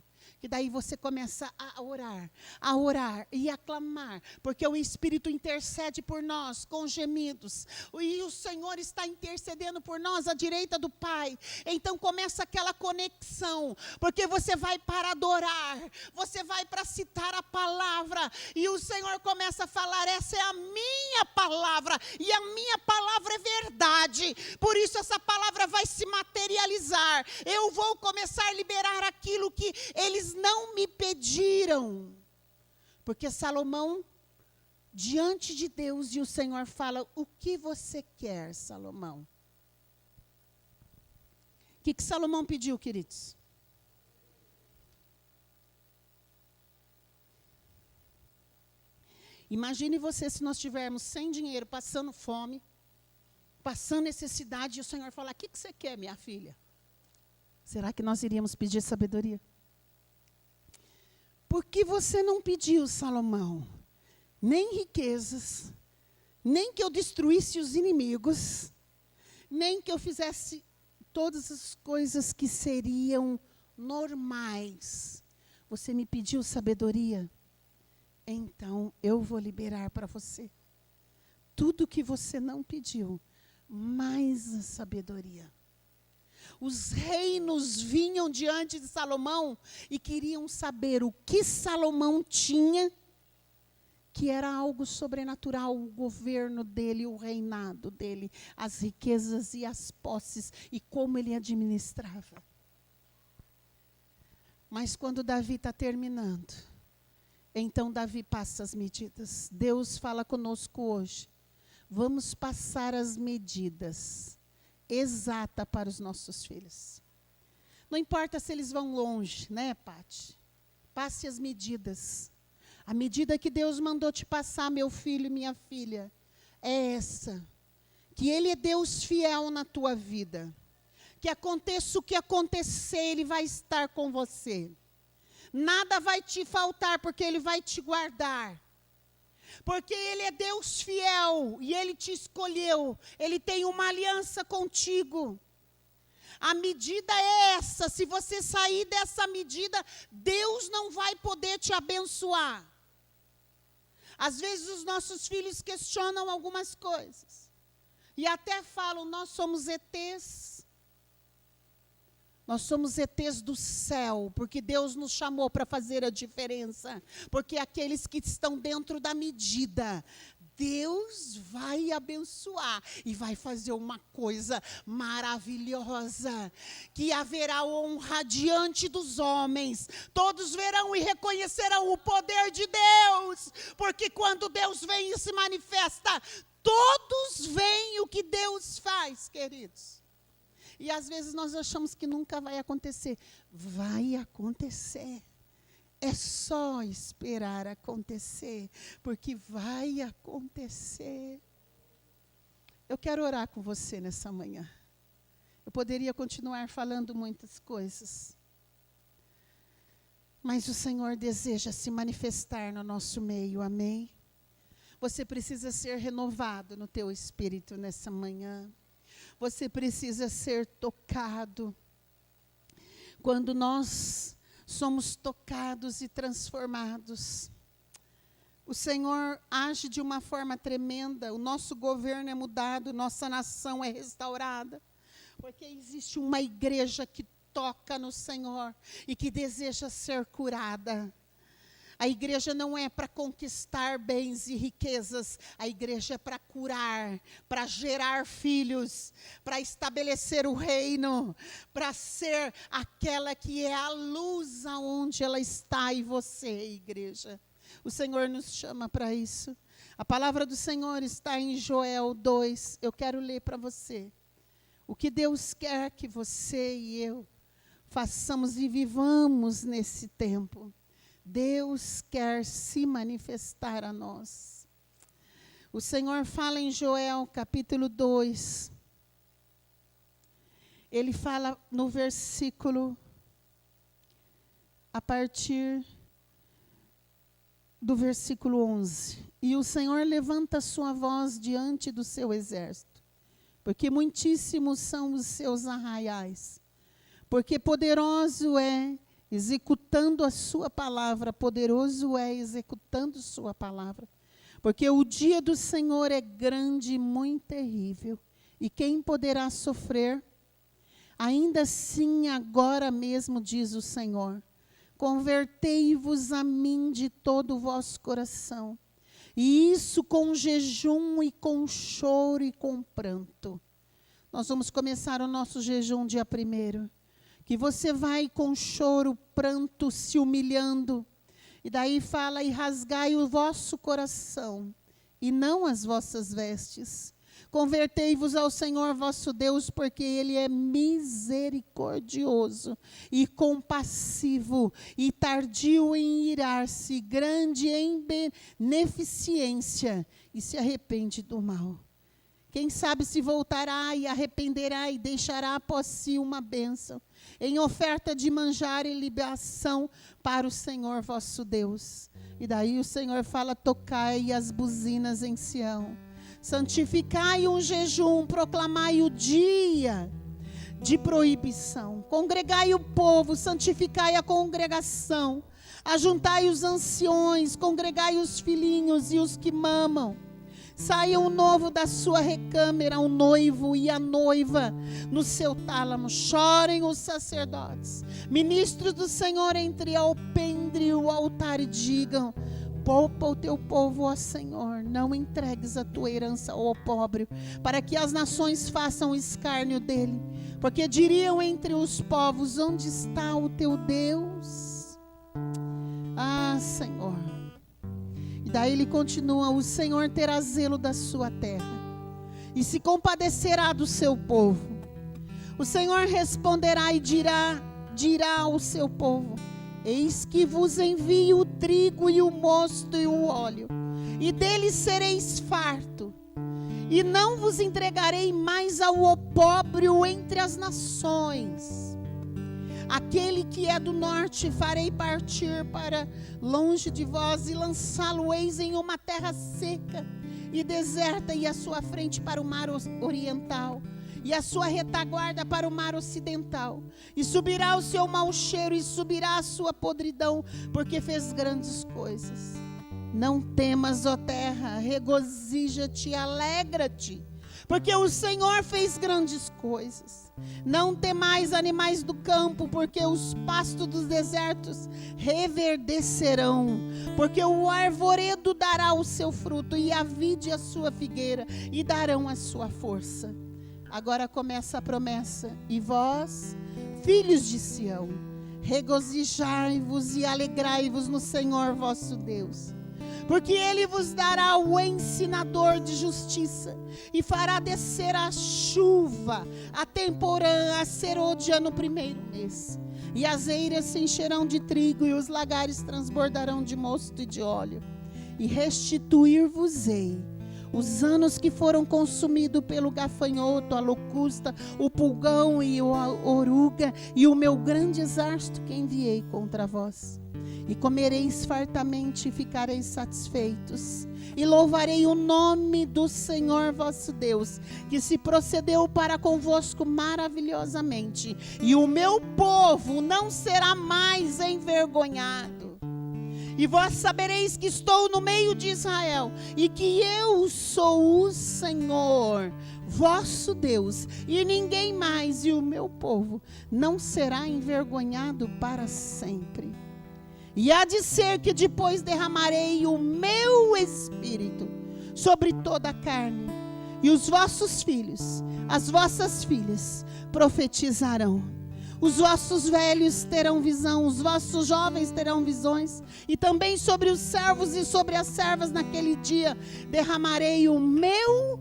Que daí você começa a orar e a clamar, porque o Espírito intercede por nós com gemidos, e o Senhor está intercedendo por nós à direita do Pai. Então começa aquela conexão, porque você vai para adorar, você vai para citar a palavra, e o Senhor começa a falar: essa é a minha palavra, e a minha palavra é verdade, por isso essa palavra vai se materializar. Eu vou começar a liberar aquilo que eles não me pediram. Porque Salomão, diante de Deus, e o Senhor fala: o que você quer, Salomão? O que Salomão pediu, queridos? Imagine você se nós estivermos sem dinheiro, passando fome, passando necessidade, e o Senhor falar: o que você quer, minha filha? Será que nós iríamos pedir sabedoria? Por que você não pediu, Salomão, nem riquezas, nem que eu destruísse os inimigos, nem que eu fizesse todas as coisas que seriam normais? Você me pediu sabedoria? Então eu vou liberar para você tudo que você não pediu, mais a sabedoria. Os reinos vinham diante de Salomão e queriam saber o que Salomão tinha, que era algo sobrenatural, o governo dele, o reinado dele, as riquezas e as posses, e como ele administrava. Mas quando Davi está terminando, então Davi passa as medidas. Deus fala conosco hoje: vamos passar as medidas exata para os nossos filhos. Não importa se eles vão longe, né, Pati? Passe as medidas. A medida que Deus mandou te passar, meu filho e minha filha, é essa: que Ele é Deus fiel na tua vida. Que aconteça o que acontecer, Ele vai estar com você. Nada vai te faltar, porque Ele vai te guardar. Porque Ele é Deus fiel e Ele te escolheu. Ele tem uma aliança contigo. A medida é essa. Se você sair dessa medida, Deus não vai poder te abençoar. Às vezes os nossos filhos questionam algumas coisas. E até falam: nós somos ETs. Nós somos ETs do céu, porque Deus nos chamou para fazer a diferença. Porque aqueles que estão dentro da medida, Deus vai abençoar e vai fazer uma coisa maravilhosa, que haverá honra diante dos homens. Todos verão e reconhecerão o poder de Deus, porque quando Deus vem e se manifesta, todos veem o que Deus faz, queridos. E às vezes nós achamos que nunca vai acontecer. Vai acontecer. É só esperar acontecer, porque vai acontecer. Eu quero orar com você nessa manhã. Eu poderia continuar falando muitas coisas, mas o Senhor deseja se manifestar no nosso meio, amém? Você precisa ser renovado no teu espírito nessa manhã. Você precisa ser tocado. Quando nós somos tocados e transformados, O Senhor age de uma forma tremenda, o nosso governo é mudado, nossa nação é restaurada, porque existe uma igreja que toca no Senhor e que deseja ser curada. A igreja não é para conquistar bens e riquezas, a igreja é para curar, para gerar filhos, para estabelecer o reino, para ser aquela que é a luz aonde ela está, e você, igreja. O Senhor nos chama para isso. A palavra do Senhor está em Joel 2. Eu quero ler para você. O que Deus quer que você e eu façamos e vivamos nesse tempo. Deus quer se manifestar a nós. O Senhor fala em Joel capítulo 2. Ele fala no versículo, a partir do versículo 11. E o Senhor levanta sua voz diante do seu exército, porque muitíssimos são os seus arraiais. Porque poderoso é executando a sua palavra, poderoso é executando sua palavra. Porque o dia do Senhor é grande e muito terrível. E quem poderá sofrer? Ainda assim, agora mesmo, diz o Senhor, convertei-vos a mim de todo o vosso coração, e isso com jejum e com choro e com pranto. Nós vamos começar o nosso jejum dia 1º, que você vai com choro, pranto, se humilhando, e daí fala, e rasgai o vosso coração, e não as vossas vestes. Convertei-vos ao Senhor vosso Deus, porque Ele é misericordioso e compassivo, e tardio em irar-se, grande em beneficência, e se arrepende do mal. Quem sabe se voltará e arrependerá e deixará após si uma bênção, em oferta de manjar e libação para o Senhor vosso Deus. E daí o Senhor fala, tocai as buzinas em Sião. Santificai um jejum, proclamai o dia de proibição. Congregai o povo, santificai a congregação. Ajuntai os anciões, congregai os filhinhos e os que mamam. Saiam o novo da sua recâmara, o noivo e a noiva no seu tálamo. Chorem os sacerdotes, ministros do Senhor entre alpendre e o altar, e digam, poupa o teu povo, ó Senhor, não entregues a tua herança ao opróbrio, para que as nações façam escárnio dele. Porque diriam entre os povos, onde está o teu Deus? Ah, Senhor. E daí ele continua, o Senhor terá zelo da sua terra, e se compadecerá do seu povo. O Senhor responderá e dirá ao seu povo, eis que vos envio o trigo e o mosto e o óleo, e deles sereis farto, e não vos entregarei mais ao opróbrio entre as nações. Aquele que é do norte farei partir para longe de vós, e lançá-lo-eis em uma terra seca e deserta, e a sua frente para o mar oriental, e a sua retaguarda para o mar ocidental. E subirá o seu mau cheiro, e subirá a sua podridão, porque fez grandes coisas. Não temas, ó terra, regozija-te e alegra-te, porque o Senhor fez grandes coisas. Não temais, animais do campo, porque os pastos dos desertos reverdecerão, porque o arvoredo dará o seu fruto, e a vide a sua figueira, e darão a sua força. Agora começa a promessa. E vós, filhos de Sião, regozijai-vos e alegrai-vos no Senhor vosso Deus, porque Ele vos dará o ensinador de justiça, e fará descer a chuva, a temporã, a serôdia no 1º mês. E as eiras se encherão de trigo, e os lagares transbordarão de mosto e de óleo. E restituir-vos-ei os anos que foram consumidos pelo gafanhoto, a locusta, o pulgão e a oruga, e o meu grande exército que enviei contra vós. E comereis fartamente e ficareis satisfeitos, e louvarei o nome do Senhor vosso Deus, que se procedeu para convosco maravilhosamente, e o meu povo não será mais envergonhado. E vós sabereis que estou no meio de Israel, e que eu sou o Senhor, vosso Deus, e ninguém mais, e o meu povo não será envergonhado para sempre. E há de ser que depois derramarei o meu espírito sobre toda a carne, e os vossos filhos, as vossas filhas profetizarão. Os vossos velhos terão visão, os vossos jovens terão visões, e também sobre os servos e sobre as servas naquele dia derramarei o meu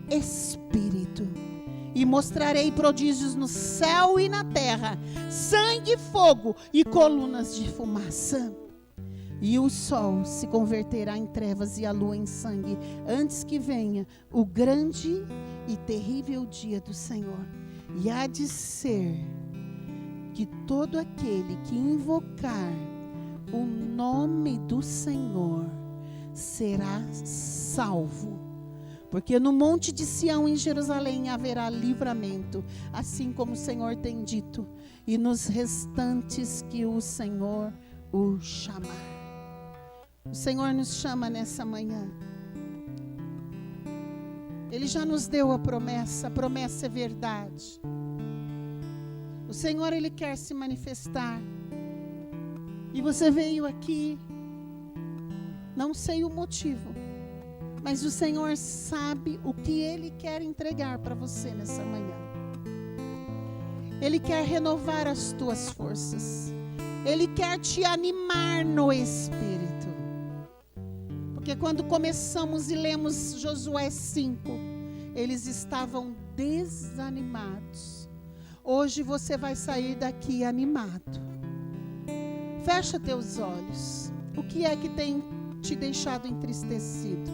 espírito, e mostrarei prodígios no céu e na terra, sangue, fogo e colunas de fumaça. E o sol se converterá em trevas e a lua em sangue, antes que venha o grande e terrível dia do Senhor. E há de ser que todo aquele que invocar o nome do Senhor será salvo. Porque no monte de Sião, em Jerusalém, haverá livramento, assim como o Senhor tem dito, e nos restantes que o Senhor o chamar. O Senhor nos chama nessa manhã. Ele já nos deu a promessa é verdade. O Senhor, Ele quer se manifestar. E você veio aqui, não sei o motivo, mas o Senhor sabe o que Ele quer entregar para você nessa manhã. Ele quer renovar as tuas forças. Ele quer te animar no Espírito. Porque quando começamos e lemos Josué 5, eles estavam desanimados. Hoje você vai sair daqui animado. Fecha teus olhos. O que é que tem te deixado entristecido?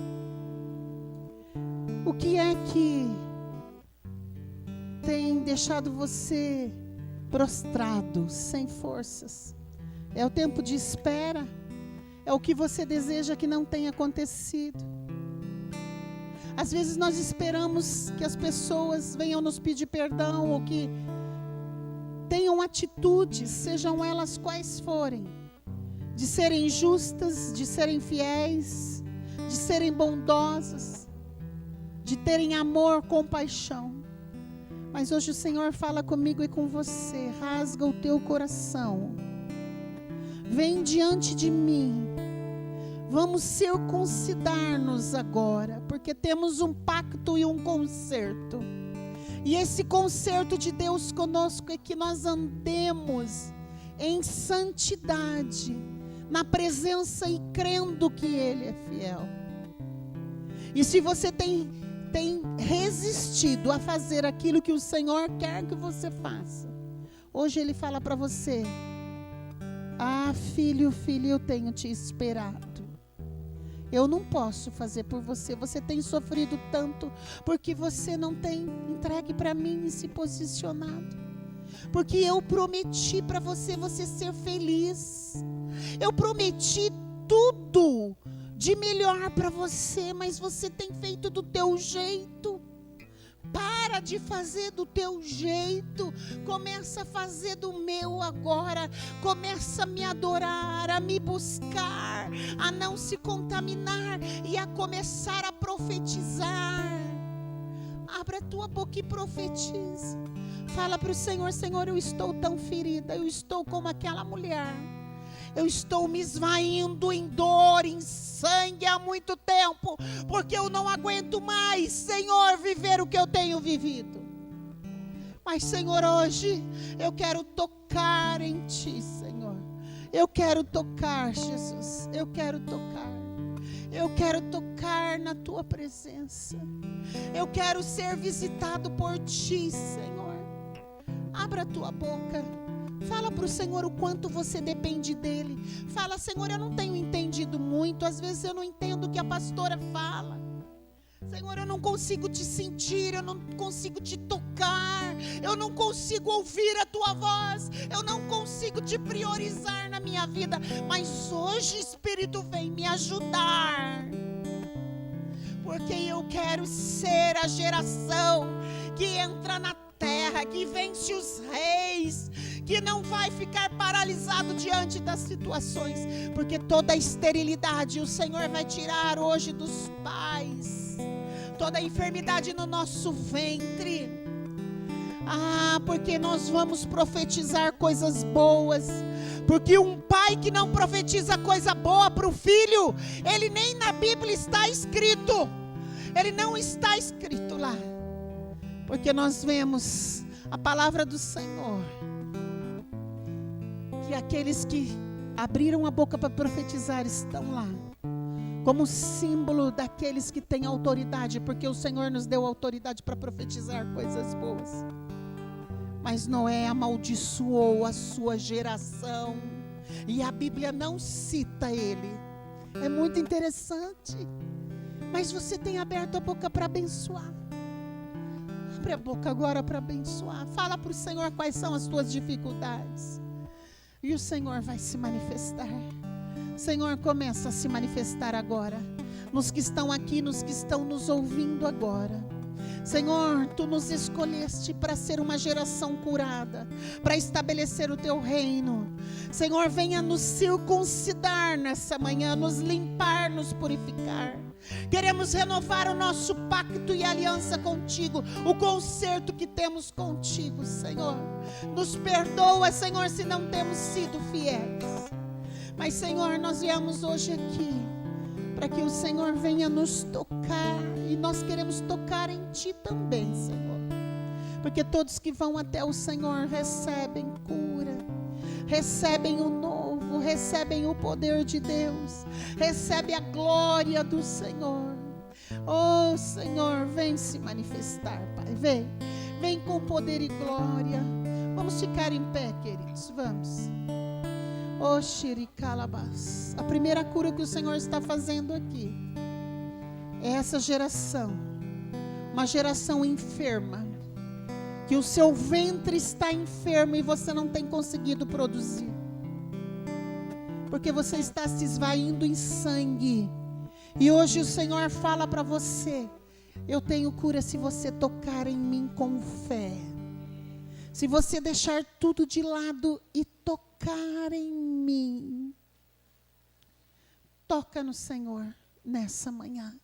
O que é que tem deixado você prostrado, sem forças? É o tempo de espera? É o que você deseja que não tenha acontecido? Às vezes nós esperamos que as pessoas venham nos pedir perdão, ou que tenham atitudes, sejam elas quais forem, de serem justas, de serem fiéis, de serem bondosas, de terem amor, compaixão. Mas hoje o Senhor fala comigo e com você. Rasga o teu coração. Vem diante de mim. Vamos circuncidar-nos agora, porque temos um pacto e um concerto. E esse concerto de Deus conosco é que nós andemos em santidade, na presença e crendo que Ele é fiel. E se você tem resistido a fazer aquilo que o Senhor quer que você faça, hoje Ele fala para você: ah, filho, eu tenho te esperado. Eu não posso fazer por você. Você tem sofrido tanto porque você não tem entregue para mim e se posicionado. Porque eu prometi para você ser feliz. Eu prometi tudo de melhor para você, mas você tem feito do teu jeito. Para de fazer do teu jeito, começa a fazer do meu agora, começa a me adorar, a me buscar, a não se contaminar e a começar a profetizar. Abra a tua boca e profetiza. Fala para o Senhor: Senhor, eu estou tão ferida, eu estou como aquela mulher. Eu estou me esvaindo em dor, em sangue há muito tempo, porque eu não aguento mais, Senhor, viver o que eu tenho vivido. Mas, Senhor, hoje eu quero tocar em Ti, Senhor. Eu quero tocar, Jesus. Eu quero tocar. Eu quero tocar na Tua presença. Eu quero ser visitado por Ti, Senhor. Abra a Tua boca. Fala para o Senhor o quanto você depende dEle. Fala: Senhor, eu não tenho entendido muito. Às vezes eu não entendo o que a pastora fala. Senhor, eu não consigo te sentir. Eu não consigo te tocar. Eu não consigo ouvir a Tua voz. Eu não consigo te priorizar na minha vida. Mas hoje, Espírito, vem me ajudar. Porque eu quero ser a geração que entra na terra, que vence os reis, que não vai ficar paralisado diante das situações, porque toda a esterilidade o Senhor vai tirar hoje dos pais, toda a enfermidade no nosso ventre. Porque nós vamos profetizar coisas boas, porque um pai que não profetiza coisa boa para o filho, ele nem na Bíblia está escrito, ele não está escrito lá, porque nós vemos a palavra do Senhor, que aqueles que abriram a boca para profetizar estão lá, como símbolo daqueles que têm autoridade, porque o Senhor nos deu autoridade para profetizar coisas boas. Mas Noé amaldiçoou a sua geração, e a Bíblia não cita ele. É muito interessante. Mas você tem aberto a boca para abençoar. Abre a boca agora para abençoar. Fala para o Senhor quais são as tuas dificuldades, e o Senhor vai se manifestar. Senhor, começa a se manifestar agora, nos que estão aqui, nos que estão nos ouvindo agora. Senhor, Tu nos escolheste para ser uma geração curada, para estabelecer o Teu reino. Senhor, venha nos circuncidar nessa manhã, nos limpar, nos purificar. Queremos renovar o nosso pacto e aliança contigo, o concerto que temos contigo, Senhor. Nos perdoa, Senhor, se não temos sido fiéis. Mas, Senhor, nós viemos hoje aqui para que o Senhor venha nos tocar, e nós queremos tocar em Ti também, Senhor, porque todos que vão até o Senhor recebem cura, recebem o novo, recebem o poder de Deus, recebem a glória do Senhor. Oh, Senhor, vem se manifestar, Pai, vem com poder e glória. Vamos ficar em pé, queridos, vamos. Oh, xericalabás. A primeira cura que o Senhor está fazendo aqui é essa geração, uma geração enferma, que o seu ventre está enfermo e você não tem conseguido produzir, porque você está se esvaindo em sangue. E hoje o Senhor fala para você: eu tenho cura se você tocar em mim com fé, se você deixar tudo de lado e tocar em mim. Toca no Senhor nessa manhã.